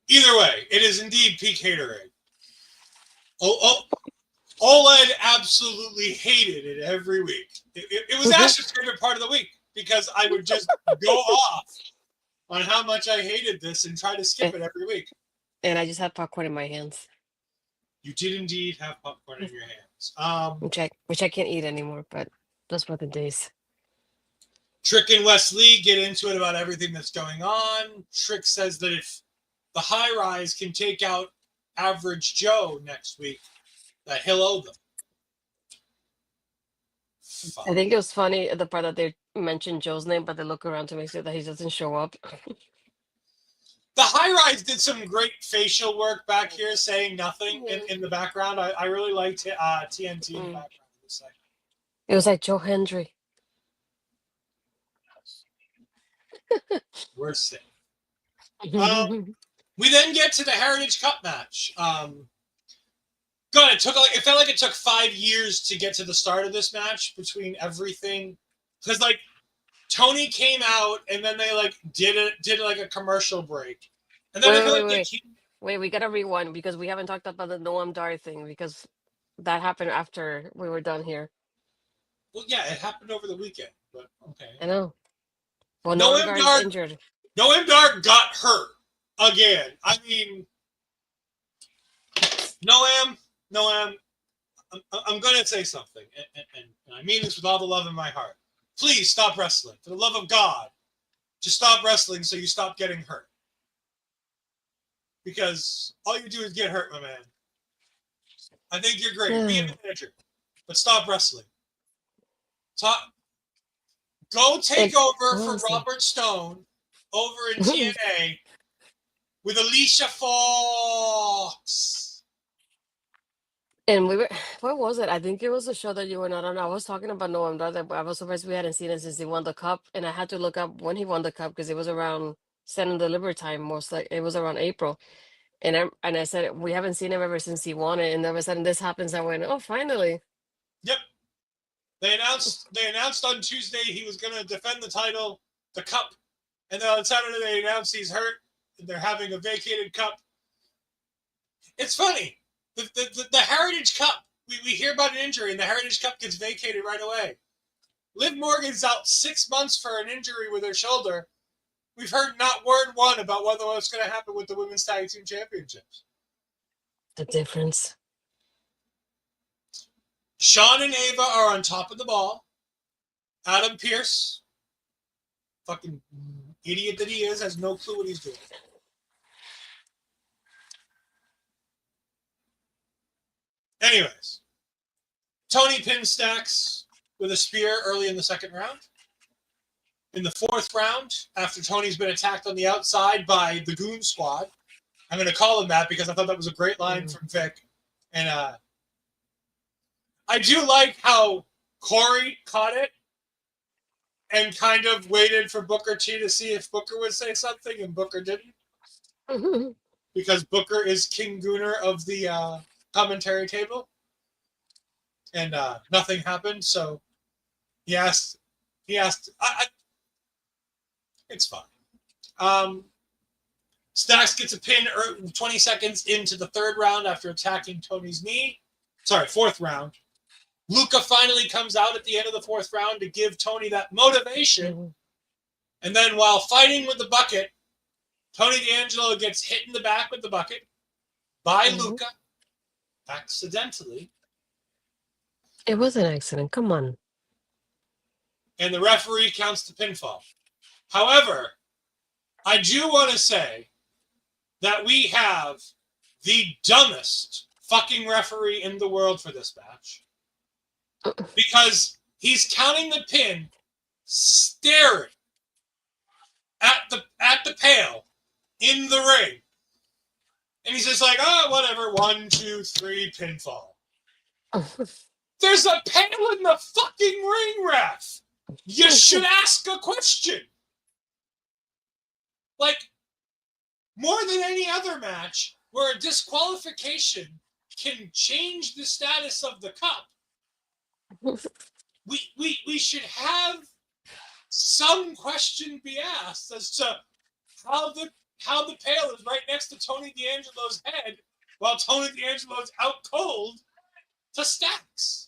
Either way, it is indeed peak haterade. OLED absolutely hated it every week. It was Ash's favorite part of the week because I would just go off on how much I hated this and try to skip it every week. And I just had popcorn in my hands. You did indeed have popcorn in your hands. Which I can't eat anymore, but those were the days. Trick and Wesley get into it about everything that's going on. Trick says that if the high rise can take out Average Joe next week, that he'll owe them. I think it was funny the part that they mentioned Joe's name, but they look around to make sure that he doesn't show up. The high rise did some great facial work back here, saying nothing in the background. I really liked TNT in the background. It was like Joe Hendry. We're safe. We then get to the Heritage Cup match. God, it felt like it took 5 years to get to the start of this match between everything, because like Tony came out and then they like did like a commercial break, and then wait, we gotta rewind because we haven't talked about the Noam Dar thing because that happened after we were done here. Well, yeah, it happened over the weekend, but okay. I know. Well, Noam Dar is injured. Noam Dar got hurt again. I mean, Noam, I'm going to say something, and I mean this with all the love in my heart. Please stop wrestling. For the love of God, just stop wrestling so you stop getting hurt. Because all you do is get hurt, my man. I think you're great. Be a manager, but stop wrestling. Go take over for Robert Stone over in TNA with Alicia Fox. And we were, what was it? I think it was a show that you were not on. I was talking about Noam Dar. I was surprised we hadn't seen it since he won the cup. And I had to look up when he won the cup because it was around send and deliver time. Most like it was around April. And I said we haven't seen him ever since he won it. And all of a sudden this happens. I went, oh, finally. Yep. They announced on Tuesday he was going to defend the title, the cup, and then on Saturday they announced he's hurt and they're having a vacated cup. It's funny. The Heritage Cup, we hear about an injury and the Heritage Cup gets vacated right away. Liv Morgan's out 6 months for an injury with her shoulder. We've heard not word one about what's going to happen with the Women's Tag Team Championships. The difference. Sean and Ava are on top of the ball. Adam Pearce, fucking idiot that he is, has no clue what he's doing. Anyways, Tony pins Stacks with a spear early in the second round. In the fourth round, after Tony's been attacked on the outside by the Goon Squad, I'm going to call him that because I thought that was a great line from Vic. And I do like how Corey caught it and kind of waited for Booker T to see if Booker would say something, and Booker didn't. Because Booker is King Gooner of the commentary table. And nothing happened, so he asked, it's fine. Stacks gets a pin 20 seconds into the third round after attacking Tony's knee. Sorry, fourth round. Luca finally comes out at the end of the fourth round to give Tony that motivation. And then while fighting with the bucket, Tony D'Angelo gets hit in the back with the bucket by Luca accidentally. It was an accident. Come on. And the referee counts the pinfall. However, I do want to say that we have the dumbest fucking referee in the world for this match. Because he's counting the pin, staring at the pail in the ring. And he's just like, oh, whatever, 1, 2, 3, pinfall. There's a pail in the fucking ring, ref. You should ask a question. Like, more than any other match where a disqualification can change the status of the cup. we should have some question be asked as to how the pail is right next to Tony D'Angelo's head while Tony D'Angelo's out cold to Stacks.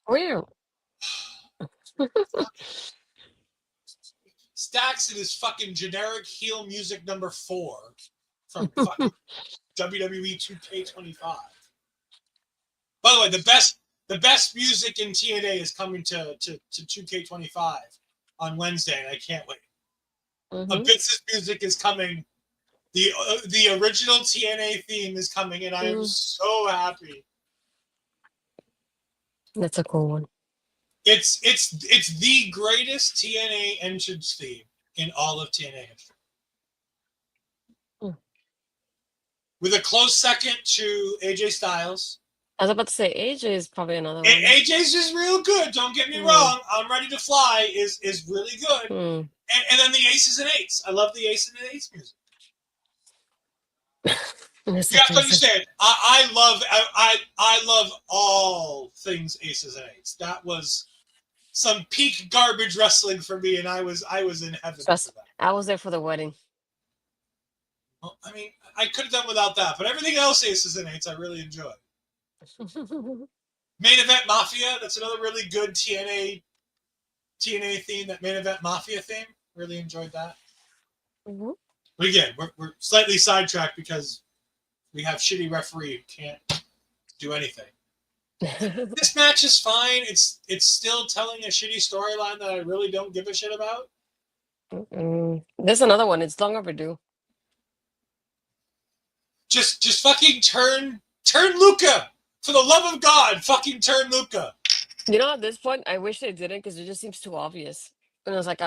Weird. Stacks and his fucking generic heel music number 4 from fucking WWE 2K25. By the way, the best music in TNA is coming to 2K25 on Wednesday, and I can't wait. Abyss's music is coming. The original TNA theme is coming, and I am so happy. That's a cool one. It's the greatest TNA entrance theme in all of TNA history. With a close second to AJ Styles. I was about to say AJ is probably another one. AJ's just real good. Don't get me wrong. I'm Ready to Fly is really good. And then the Aces and Eights. I love the Aces and Eights music. You have to understand. I love all things Aces and Eights. That was some peak garbage wrestling for me, and I was in heaven for that. I was there for the wedding. Well, I mean, I could have done without that, but everything else Aces and Eights I really enjoyed. Main Event Mafia, that's another really good TNA theme, that Main Event Mafia theme. Really enjoyed that. But again, we're slightly sidetracked because we have shitty referee who can't do anything. This match is fine. It's still telling a shitty storyline that I really don't give a shit about. There's another one. It's long overdue. Just fucking turn Luca. For the love of God, fucking turn Luca. You know, at this point, I wish they didn't because it just seems too obvious. And I was like,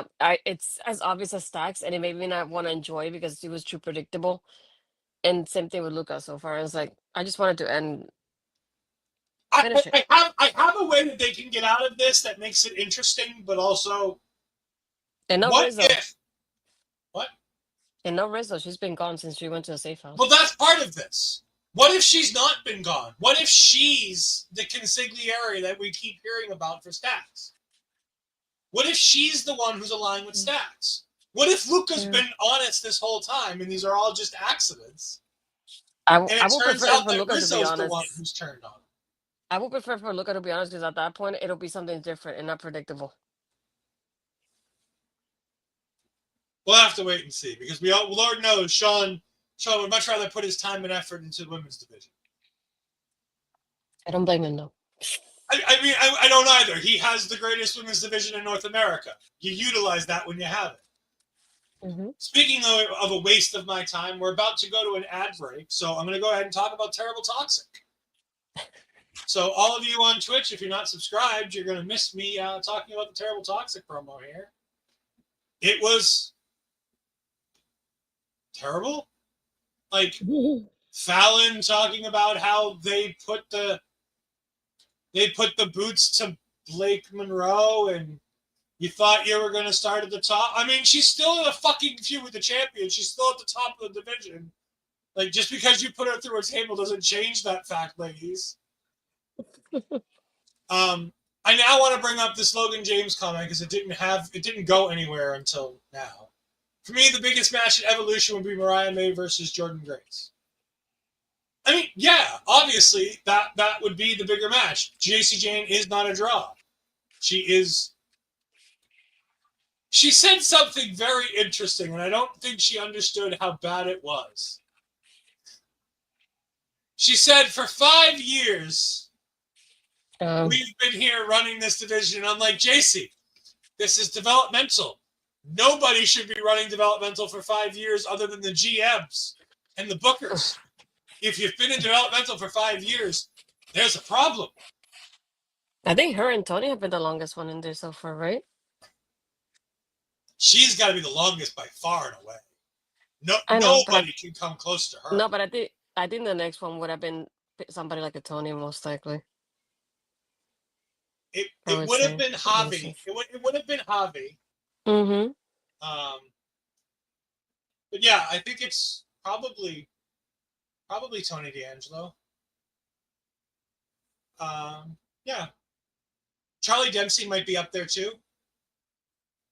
it's as obvious as Stacks, and it made me not want to enjoy because it was too predictable. And same thing with Luca so far. I was like, I just wanted to end. I have a way that they can get out of this that makes it interesting, but also. And no what Rizzo. if? What? And no Rizzo. She's been gone since she went to the safe house. Well, that's part of this. What if she's not been gone? What if she's the consigliere that we keep hearing about for Stacks? What if she's the one who's aligned with Stacks? What if Luca's been honest this whole time and these are all just accidents? I would prefer for Luca to be honest. The one who's turned on. I would prefer for Luca to be honest because at that point it'll be something different and not predictable. We'll have to wait and see because Lord knows Sean would much rather put his time and effort into the women's division. I don't blame him, though. I mean, I don't either. He has the greatest women's division in North America. You utilize that when you have it. Speaking of a waste of my time, we're about to go to an ad break, so I'm going to go ahead and talk about Terrible Toxic. So all of you on Twitch, if you're not subscribed, you're going to miss me talking about the Terrible Toxic promo here. It was terrible. Like Fallon talking about how they put the boots to Blake Monroe, and you thought you were going to start at the top. I mean, she's still in a fucking feud with the champion. She's still at the top of the division. Like, just because you put her through a table doesn't change that fact, ladies. I now want to bring up this Logan James comment because it didn't go anywhere until now. For me, the biggest match at Evolution would be Mariah May versus Jordynne Grace. I mean, yeah, obviously that would be the bigger match. Jacy Jayne is not a draw. She said something very interesting, and I don't think she understood how bad it was. She said, for 5 years, we've been here running this division. I'm like, Jacy, this is developmental. Nobody should be running developmental for 5 years other than the GMs and the bookers. If you've been in developmental for 5 years, there's a problem. I think her and Tony have been the longest one in there so far, right? She's got to be the longest by far and away. Nobody can come close to her. No, but I think the next one would have been somebody like a Tony, most likely. It would have been Javi. It would have been Javi. Mm-hmm. But yeah, I think it's probably Tony D'Angelo. Yeah. Charlie Dempsey might be up there too.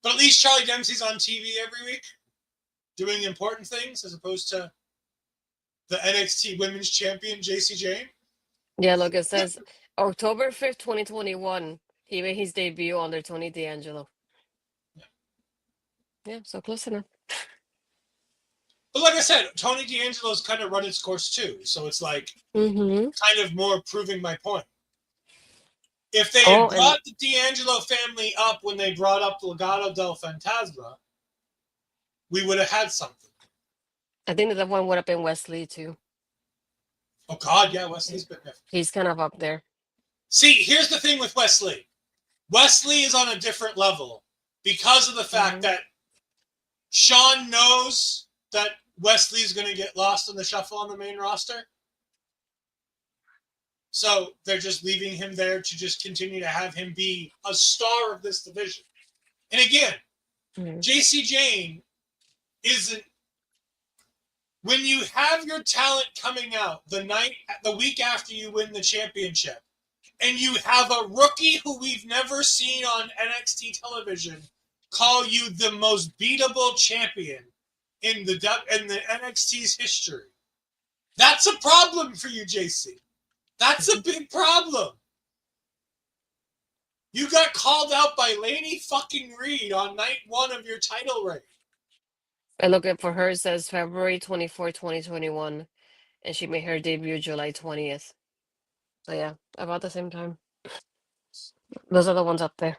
But at least Charlie Dempsey's on TV every week doing important things as opposed to the NXT Women's Champion, Jacy Jayne. Yeah, look, it says October 5th, 2021. He made his debut under Tony D'Angelo. Yeah, so close enough. But like I said, Tony D'Angelo's kind of run its course too. So it's like kind of more proving my point. If they had brought the D'Angelo family up when they brought up Legado del Fantasma, we would have had something. I think that one would have been Wesley too. Oh God, yeah, Wesley's been there. He's kind of up there. See, here's the thing with Wesley. Wesley is on a different level because of the fact that Sean knows that Wesley's going to get lost in the shuffle on the main roster. So they're just leaving him there to just continue to have him be a star of this division. And again, Jacy Jayne isn't. When you have your talent coming out the week after you win the championship, and you have a rookie who we've never seen on NXT television call you the most beatable champion in the NXT's history, that's a problem for you, Jacy. That's a big problem. You got called out by Laney fucking Reed on night 1 of your title reign. I look at for her, it says February 24, 2021, and she made her debut July 20th. So yeah, about the same time. Those are the ones up there.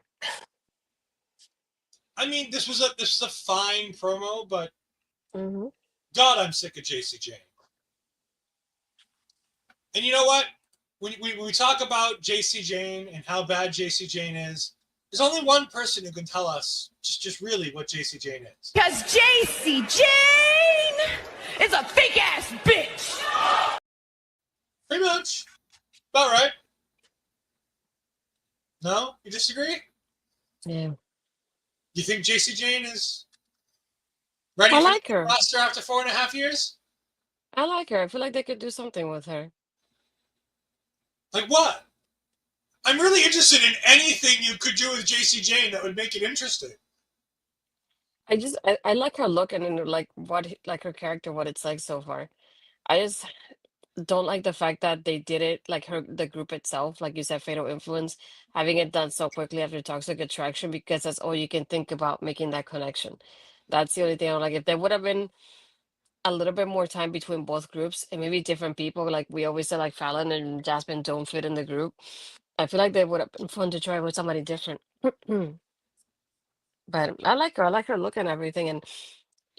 I mean, this was a fine promo, but God, I'm sick of Jacy Jayne. And you know what? When we talk about Jacy Jayne and how bad Jacy Jayne is, there's only one person who can tell us just really what Jacy Jayne is. Because Jacy Jayne is a fake-ass bitch. Pretty much. About right. No? You disagree? Yeah. You think Jacy Jayne is ready for the roster after 4.5 years? I like her. I feel like they could do something with her. Like what? I'm really interested in anything you could do with Jacy Jayne that would make it interesting. I like her look and like her character, what it's like so far. I just don't like the fact that they did it like the group itself, like you said, Fatal Influence, having it done so quickly after Toxic Attraction, because that's all you can think about making that connection. That's the only thing I don't like. If there would have been a little bit more time between both groups and maybe different people, like we always said, like Fallon and Jasmine don't fit in the group, I feel like they would have been fun to try with somebody different. But I like her. I like her look and everything. And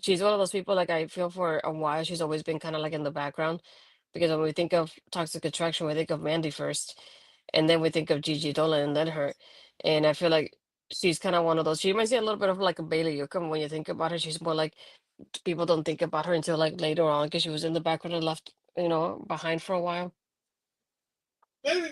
she's one of those people, like I feel for a while, she's always been kind of like in the background. Because when we think of Toxic Attraction, we think of Mandy first. And then we think of Gigi Dolan and then her. And I feel like she's kind of one of those. She reminds me a little bit of like a Bailey Yukam when you think about her. She's more like, people don't think about her until like later on because she was in the background and left, behind for a while. Maybe.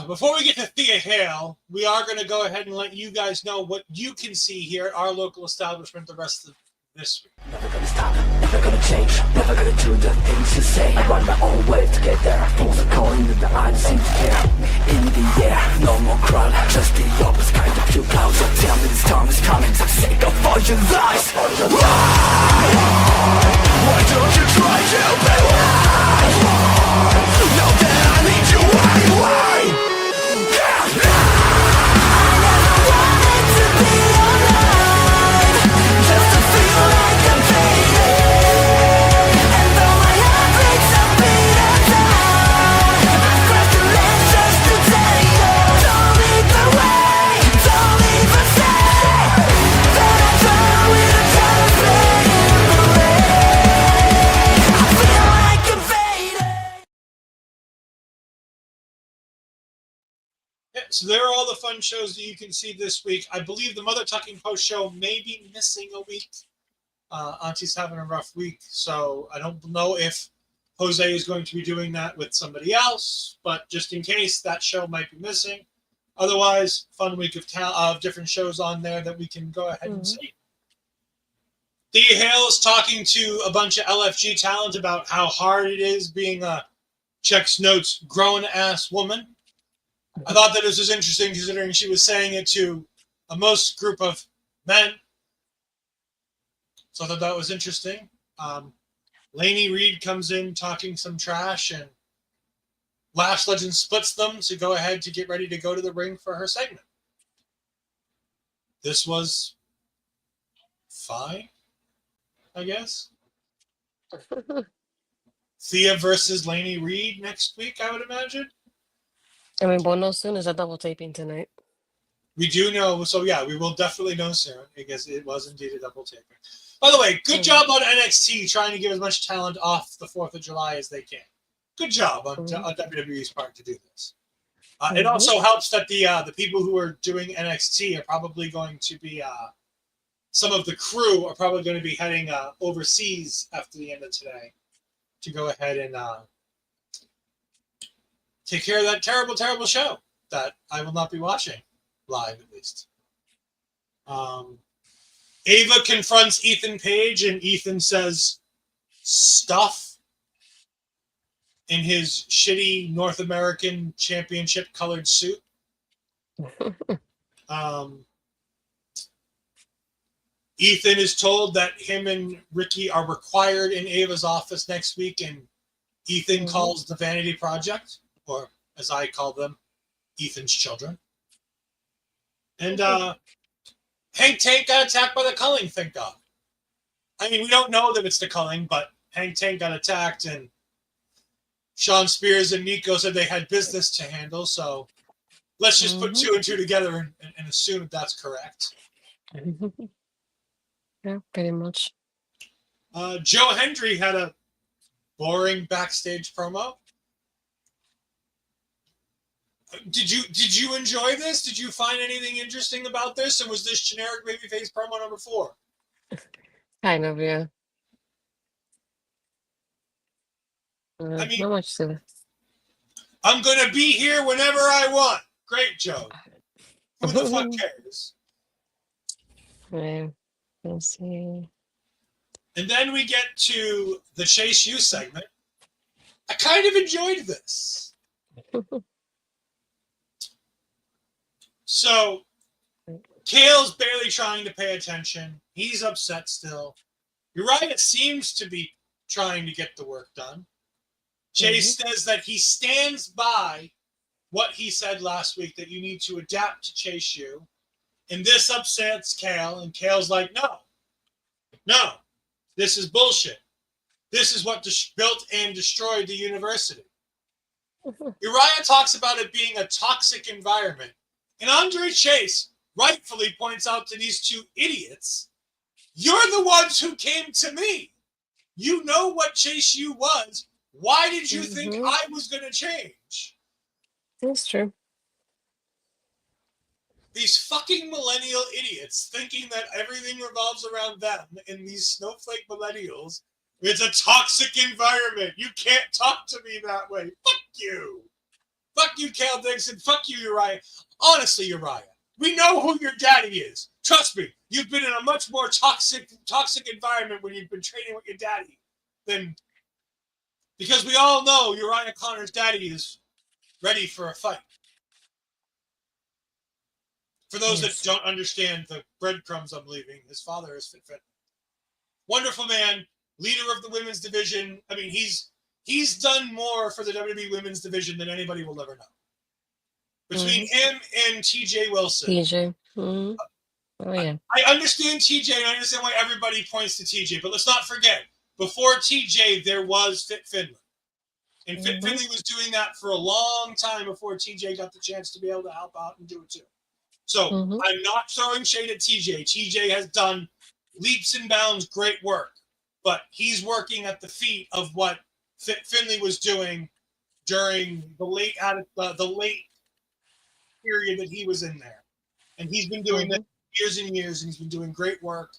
Before we get to Thea Hale, we are going to go ahead and let you guys know what you can see here at our local establishment the rest of this week. Never gonna stop, never gonna change, never gonna do the things you say. I run my own way to get there. Fools are calling that I don't seem to care. In the air, no more crowd, just the opposite kind of few clouds. So tell me this time is coming, so take off all your lies. Why don't you try to be wise? Now that I need you, why? So there are all the fun shows that you can see this week. I believe the Mother Tucking Post show may be missing a week. Auntie's having a rough week, so I don't know if Jose is going to be doing that with somebody else, but just in case, that show might be missing. Otherwise, fun week of different shows on there that we can go ahead and see. Thea Hale is talking to a bunch of LFG talent about how hard it is being a checks notes grown-ass woman. I thought that this was interesting considering she was saying it to a most group of men. So I thought that was interesting. Lainey Reed comes in talking some trash, and Lash Legend splits them to go ahead to get ready to go to the ring for her segment. This was fine, I guess. Thea versus Lainey Reed next week, I would imagine. I mean, we'll know soon. Is a double taping tonight? We do know, so yeah, we will definitely know soon because it was indeed a double taping. By the way, good job on NXT trying to give as much talent off the 4th of July as they can. Good job on WWE's part to do this. It also helps that the people who are doing NXT are probably going to be, some of the crew are probably going to be heading overseas after the end of today to go ahead and take care of that terrible, terrible show that I will not be watching live, at least. Ava confronts Ethan Page, and Ethan says stuff in his shitty North American championship colored suit. Ethan is told that him and Ricky are required in Ava's office next week, and Ethan calls the Vanity Project, or as I call them, Ethan's children. And Hank Tank got attacked by the culling, thank God. I mean, we don't know that it's the culling, but Hank Tank got attacked, and Sean Spears and Nico said they had business to handle, so let's just put 2 and 2 together and assume that that's correct. Yeah, pretty much. Joe Hendry had a boring backstage promo. Did you enjoy this? Did you find anything interesting about this? And was this generic babyface promo number 4? Kind of, yeah. I mean, not much to it. I'm gonna be here whenever I want. Great, Joe. Who the fuck cares? Yeah. Let's see. And then we get to the Chase U segment. I kind of enjoyed this. So, Kale's barely trying to pay attention. He's upset still. Uriah seems to be trying to get the work done. Chase says that he stands by what he said last week, that you need to adapt to Chase U. And this upsets Kale, and Kale's like, no, this is bullshit. This is what built and destroyed the university. Uriah talks about it being a toxic environment. And Andre Chase rightfully points out to these 2 idiots, you're the ones who came to me. You know what Chase U was. Why did you think I was going to change? That's true. These fucking millennial idiots thinking that everything revolves around them and these snowflake millennials. It's a toxic environment. You can't talk to me that way. Fuck you. Fuck you, Cal Dixon. Fuck you, Uriah. Honestly, Uriah, we know who your daddy is. Trust me, you've been in a much more toxic environment when you've been training with your daddy than... Because we all know Uriah Connor's daddy is ready for a fight. For those that don't understand the breadcrumbs I'm leaving, his father is Fit. Wonderful man, leader of the women's division. I mean, he's done more for the WWE women's division than anybody will ever know. Between him and TJ Wilson. TJ. Oh, yeah. I understand TJ, and I understand why everybody points to TJ, but let's not forget, before TJ, there was Fit Finlay. And Fit Finlay was doing that for a long time before TJ got the chance to be able to help out and do it too. So I'm not throwing shade at TJ. TJ has done leaps and bounds great work, but he's working at the feet of what Fit Finlay was doing during the late period that he was in there. And he's been doing this years and years, and he's been doing great work.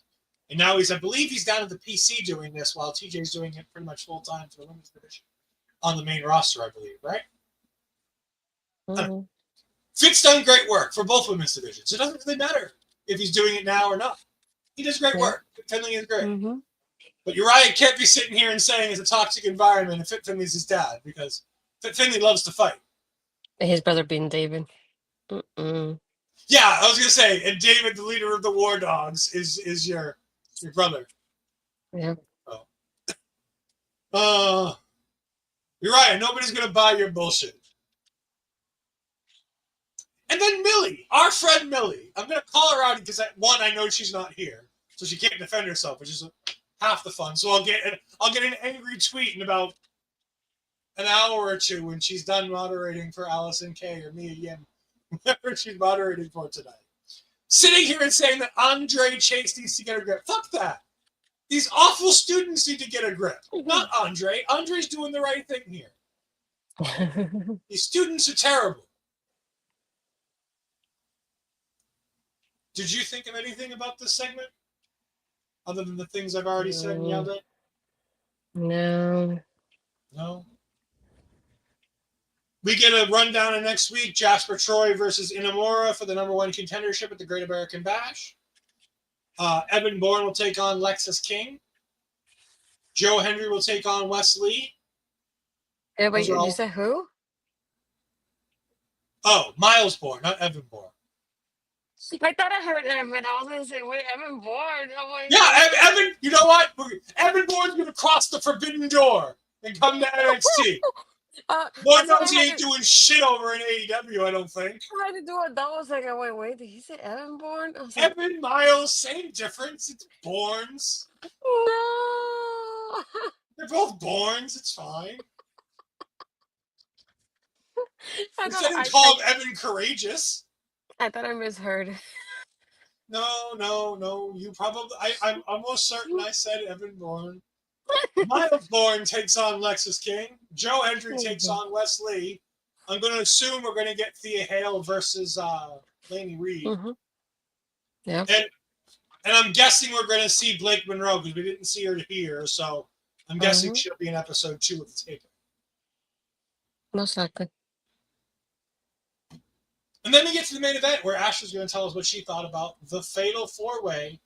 And now I believe he's down at the PC doing this while TJ's doing it pretty much full time for the women's division on the main roster, I believe, right? Fit's done great work for both women's divisions. It doesn't really matter if he's doing it now or not. He does great work. Fit Finlay is great. But Uriah can't be sitting here and saying it's a toxic environment and Fit Finlay's his dad, because Fit Finlay loves to fight. His brother being David. Mm-mm. Yeah, I was gonna say, and David, the leader of the War Dogs, is your brother. Yeah. Oh. You're right. Nobody's gonna buy your bullshit. And then Millie, our friend Millie. I'm gonna call her out because I know she's not here, so she can't defend herself, which is half the fun. So I'll get an angry tweet in about an hour or two when she's done moderating for Allison K or me again, whoever she's moderating for tonight. Sitting here and saying that Andre Chase needs to get a grip. Fuck that. These awful students need to get a grip. Not Andre. Andre's doing the right thing here. These students are terrible. Did you think of anything about this segment? Other than the things I've already said and yelled at? No. No? We get a rundown of next week. Jasper Troy versus Inamura for the #1 contendership at the Great American Bash. Evan Bourne will take on Lexus King. Joe Hendry will take on Wes Lee. Yeah, but you all... said who? Oh, Miles Bourne, not Evan Bourne. I thought I heard Evan. I was gonna say, wait, Evan Bourne. Oh my Yeah, Evan. You know what? Evan Bourne's gonna cross the forbidden door and come to NXT. Lord knows he ain't doing shit over in AEW, I don't think. I had to do a double second. Wait, did he say Evan Bourne? Evan, Miles, same difference. It's Bournes. No. They're both Bournes. It's fine. Instead of call him Evan Courageous. I thought I misheard. No. You probably. I'm almost certain I said Evan Bourne. Miles Bourne takes on Lexus King. Joe Hendry takes on Wes Lee. I'm going to assume we're going to get Thea Hale versus Lainey Reed. Mm-hmm. Yeah. And I'm guessing we're going to see Blake Monroe because we didn't see her here. So I'm guessing she'll be in episode 2 of the taping. Most likely. And then we get to the main event where Ashley's going to tell us what she thought about the fatal 4-way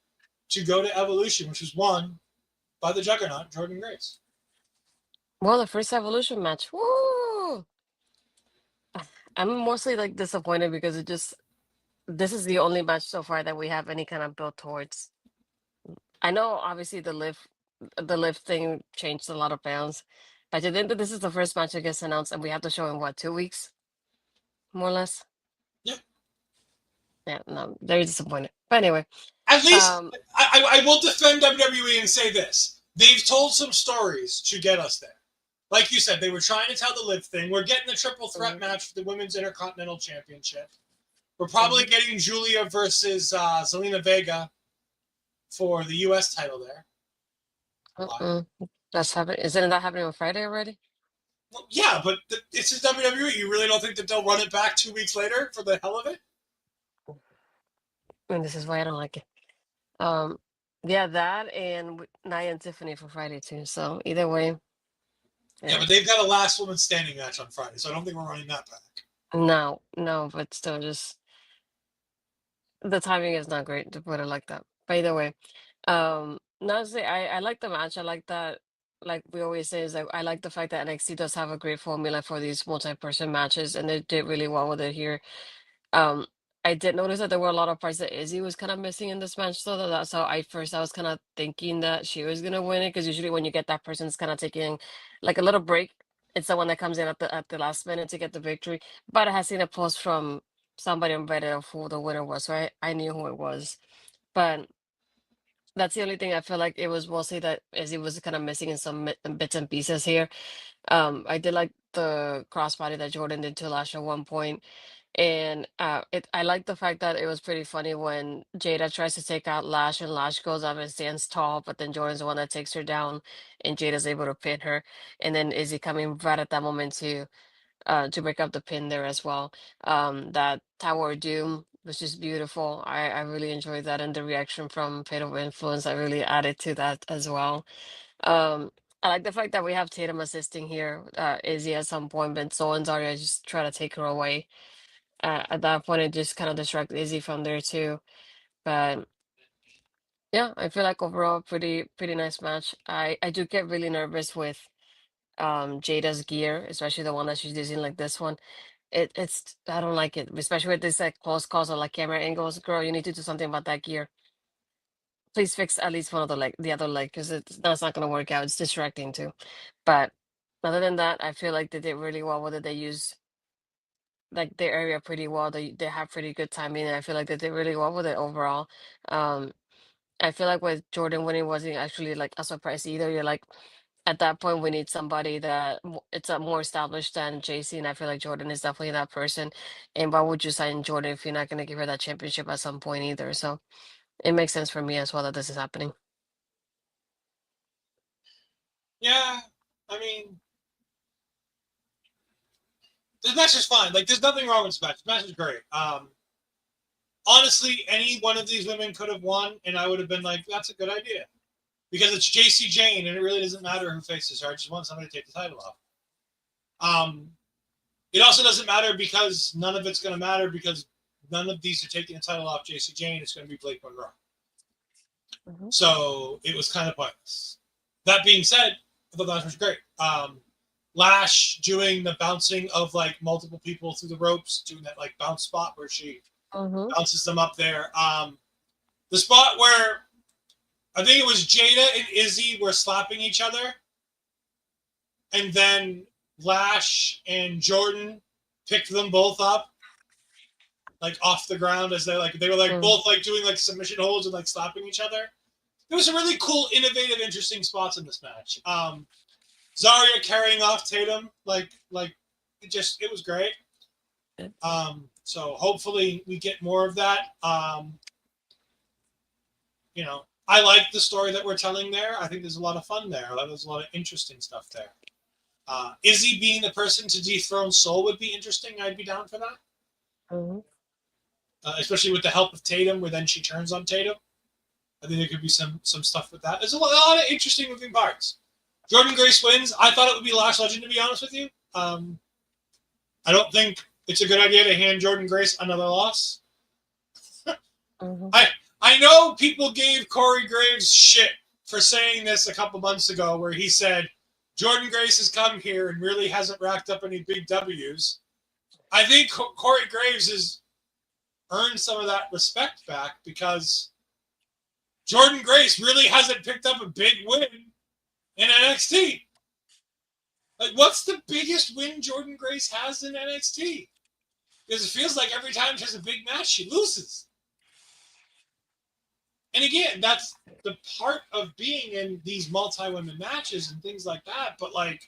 to go to Evolution, which was won by the Juggernaut, Jordynne Grace. Well, the first Evolution match. Woo! I'm mostly disappointed because this is the only match so far that we have any kind of build towards. I know obviously the lift thing changed a lot of fans, but I think that this is the first match that gets announced and we have to show in 2 weeks? More or less. Yeah. Yeah, no, very disappointed. But anyway. At least I will defend WWE and say this. They've told some stories to get us there. Like you said, they were trying to tell the live thing. We're getting the triple threat match for the Women's Intercontinental Championship. We're probably getting Julia versus Zelina Vega for the U.S. title there. That's happening. Isn't that happening on Friday already? Well, yeah, but it's just WWE. You really don't think that they'll run it back 2 weeks later for the hell of it? And this is why I don't like it. Yeah, that and Nia and Tiffany for Friday too. So either way. Yeah, but they've got a last woman standing match on Friday, so I don't think we're running that back. No, but still, just the timing is not great to put it like that. But either way, honestly, I like the match. I like that. Like we always say, is I like the fact that NXT does have a great formula for these multi-person matches, and they did really well with it here. I did notice that there were a lot of parts that Izzi was kind of missing in this match, so that's how I was kind of thinking that she was gonna win it, because usually when you get that person's kind of taking like a little break, it's the one that comes in at the last minute to get the victory. But I had seen a post from somebody on Reddit of who the winner was, so I knew who it was. But that's the only thing I feel like it was mostly that Izzi was kind of missing in some bits and pieces here. I did like the crossbody that Jordynne did to Lash at one point. And I like the fact that it was pretty funny when Jaida tries to take out Lash and Lash goes up and stands tall, but then Jordynne's the one that takes her down and Jada's able to pin her. And then Izzy coming right at that moment to break up the pin there as well. That Tower of Doom was just beautiful. I really enjoyed that, and the reaction from Fatal Influence, I really added to that as well. I like the fact that we have Tatum assisting here, Izzy at some point, but so and Zarya just try to take her away. At that point, it just kind of distracted Izzy from there too. But yeah, I feel like overall pretty nice match. I do get really nervous with Jada's gear, especially the one that she's using like this one. It's I don't like it, especially with this like close calls or like camera angles. Girl, you need to do something about that gear. Please fix at least one of the other leg, because that's not gonna work out. It's distracting too. But other than that, I feel like they did really well with it. They use like their area pretty well. They have pretty good timing, and I feel like they did really well with it overall. Um, I feel like with Jordynne winning wasn't actually like a surprise either. You're like, at that point, we need somebody that it's a more established than Jacy, and I feel like Jordynne is definitely that person. And why would you sign Jordynne if you're not gonna give her that championship at some point either? So it makes sense for me as well that this is happening. Yeah, I mean, this match is fine. Like, there's nothing wrong with this match. This match is great. Honestly, any one of these women could have won, and I would have been like, that's a good idea. Because it's Jacy Jayne, and it really doesn't matter who faces her. I just want somebody to take the title off. It also doesn't matter because none of it's going to matter because none of these are taking the title off Jacy Jayne. It's going to be Blake Monroe. Mhm. So it was kind of pointless. That being said, I thought the match was great. Lash doing the bouncing of like multiple people through the ropes, doing that like bounce spot where she bounces them up there. The spot where I think it was Jaida and Izzi were slapping each other, and then Lash and Jordynne picked them both up like off the ground as they were like both like doing like submission holds and like slapping each other. There was some really cool, innovative, interesting spots in this match. Zarya carrying off Tatum, like it was great. So hopefully we get more of that. You know, I like the story that we're telling there. I think there's a lot of fun there. There's a lot of interesting stuff there. Izzi being the person to dethrone Soul would be interesting. I'd be down for that. Especially with the help of Tatum, where then she turns on Tatum. I think there could be some stuff with that. There's a lot of interesting moving parts. Jordynne Grace wins. I thought it would be Lash Legend, to be honest with you. I don't think it's a good idea to hand Jordynne Grace another loss. I know people gave Corey Graves shit for saying this a couple months ago, where he said Jordynne Grace has come here and really hasn't racked up any big W's. I think Corey Graves has earned some of that respect back because Jordynne Grace really hasn't picked up a big win in NXT. Like, what's the biggest win Jordynne Grace has in NXT? Because it feels like every time she has a big match, she loses. And again, that's the part of being in these multi-women matches and things like that. But, like,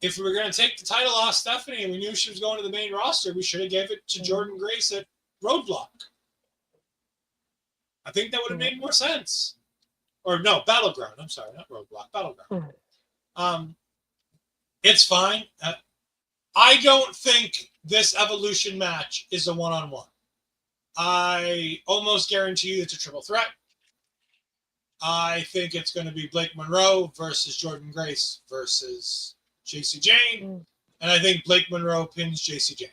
if we were going to take the title off Stephanie and we knew she was going to the main roster, we should have gave it to Jordynne Grace at Roadblock. I think that would have made more sense. Or no, Battleground. I'm sorry, not Roadblock. Battleground. It's fine. I don't think this Evolution match is a one-on-one. I almost guarantee you it's a triple threat. I think it's going to be Blake Monroe versus Jordynne Grace versus Jacy Jayne. And I think Blake Monroe pins Jacy Jayne.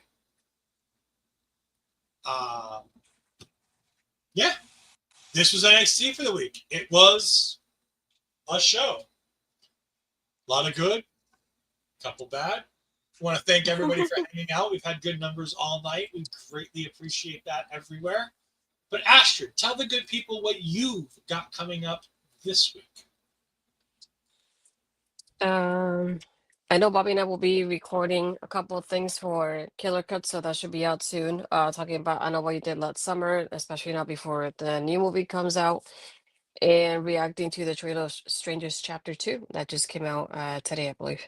Yeah. This was NXT for the week. It was a show. A lot of good, a couple bad. I want to thank everybody for hanging out. We've had good numbers all night. We greatly appreciate that everywhere. But Astrid, tell the good people what you've got coming up this week. I know Bobby and I will be recording a couple of things for Killer Cut, so that should be out soon. Talking about I Know What You Did Last Summer, especially now before the new movie comes out, and reacting to the trailer of Strangers Chapter 2 that just came out today, I believe.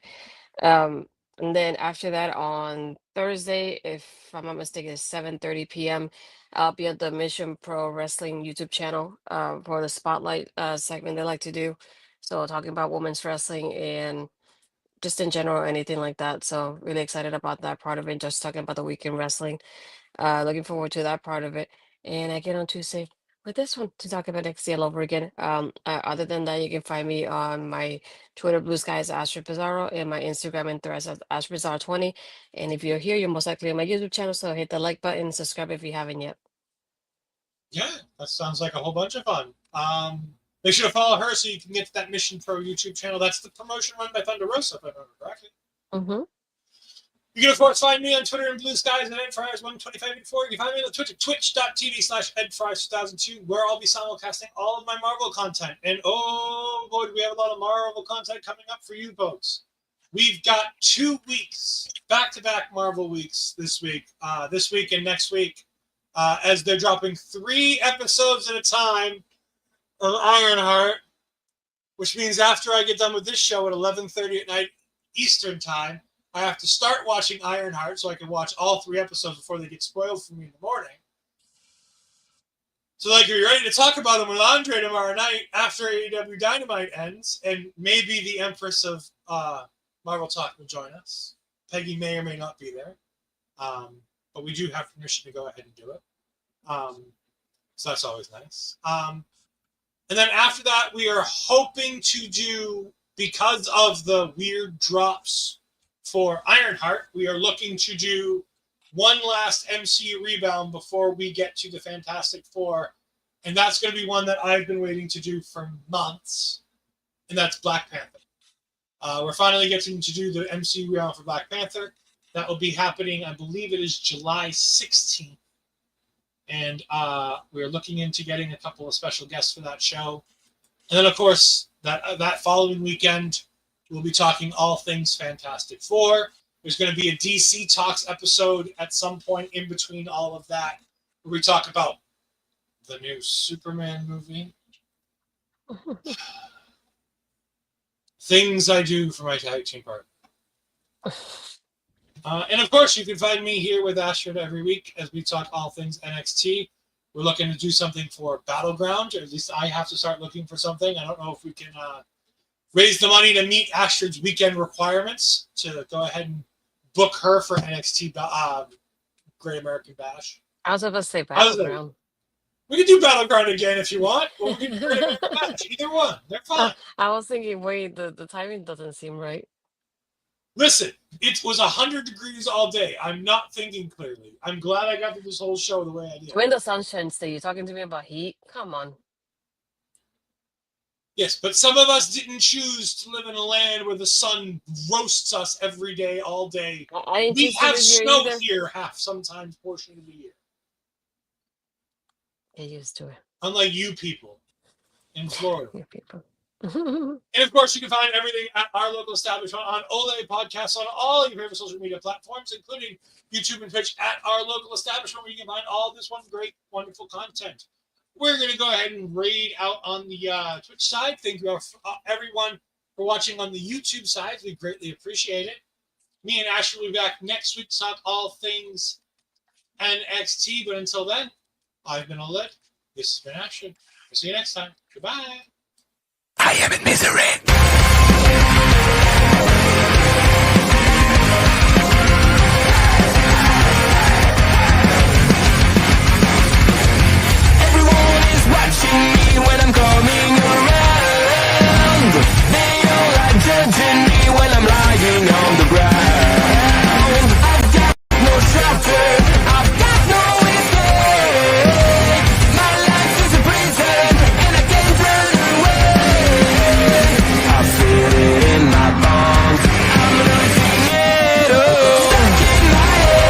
And then after that, on Thursday, if I'm not mistaken, it's 7:30 p.m., I'll be at the Mission Pro Wrestling YouTube channel for the Spotlight segment they like to do. So talking about women's wrestling and just in general, anything like that. So really excited about that part of it. Just talking about the weekend wrestling. Looking forward to that part of it. And I get on Tuesday with this one to talk about NXT all over again. Other than that, you can find me on my Twitter Blue Sky as Astrid Pizarro and my Instagram and Threads as Astrid Pizarro 20. And if you're here, you're most likely on my YouTube channel. So hit the like button and subscribe if you haven't yet. Yeah, that sounds like a whole bunch of fun. Make sure to follow her so you can get to that Mission Pro YouTube channel. That's the promotion run by Thunder Rosa, if I remember correctly. Mm-hmm. You can, of course, find me on Twitter and Blue Skies at EdFryers12584. You can find me on the Twitch at twitch.tv/EdFryers2002, where I'll be simulcasting all of my Marvel content. And oh boy, do we have a lot of Marvel content coming up for you folks. We've got 2 weeks, back-to-back Marvel weeks this week and next week, as they're dropping 3 episodes at a time of Ironheart, which means after I get done with this show at 11:30 at night Eastern Time, I have to start watching Ironheart so I can watch all 3 episodes before they get spoiled for me in the morning. So, like, are you ready to talk about them with Andre tomorrow night after AEW Dynamite ends? And maybe the Empress of Marvel Talk will join us. Peggy may or may not be there. But we do have permission to go ahead and do it. So that's always nice. And then after that, we are hoping to do, because of the weird drops for Ironheart, we are looking to do one last MCU rebound before we get to the Fantastic Four. And that's going to be one that I've been waiting to do for months. And that's Black Panther. We're finally getting to do the MCU rebound for Black Panther. That will be happening, I believe it is July 16th. And we're looking into getting a couple of special guests for that show. And then, of course, that following weekend, we'll be talking all things Fantastic Four. There's going to be a DC Talks episode at some point in between all of that, where we talk about the new Superman movie. Things I do for my tag team partner. And of course, you can find me here with Astrid every week as we talk all things NXT. We're looking to do something for Battleground, or at least I have to start looking for something. I don't know if we can raise the money to meet Astrid's weekend requirements to go ahead and book her for NXT Great American Bash. I was about to say Battleground. We can do Battleground again if you want. Or we can do Great American Bash. Either one. They're fine. I was thinking, wait, the timing doesn't seem right. Listen, it was 100 degrees all day. I'm not thinking clearly. I'm glad I got through this whole show the way I did. When the sunshine state, you're talking to me about heat? Come on. Yes, but some of us didn't choose to live in a land where the sun roasts us every day, all day. I didn't We choose to have live here snow either. here sometimes portion of the year. Get used to it. Unlike you people in Florida. You people. And of course, you can find everything at our local establishment on Ole Podcasts on all your favorite social media platforms, including YouTube and Twitch at our local establishment, where you can find all this great, wonderful content. We're going to go ahead and raid out on the Twitch side. Thank you everyone for watching on the YouTube side. We greatly appreciate it. Me and Ash will be back next week to talk all things NXT. But until then, I've been Oled. This has been Ashton. We'll see you next time. Goodbye. I am in misery.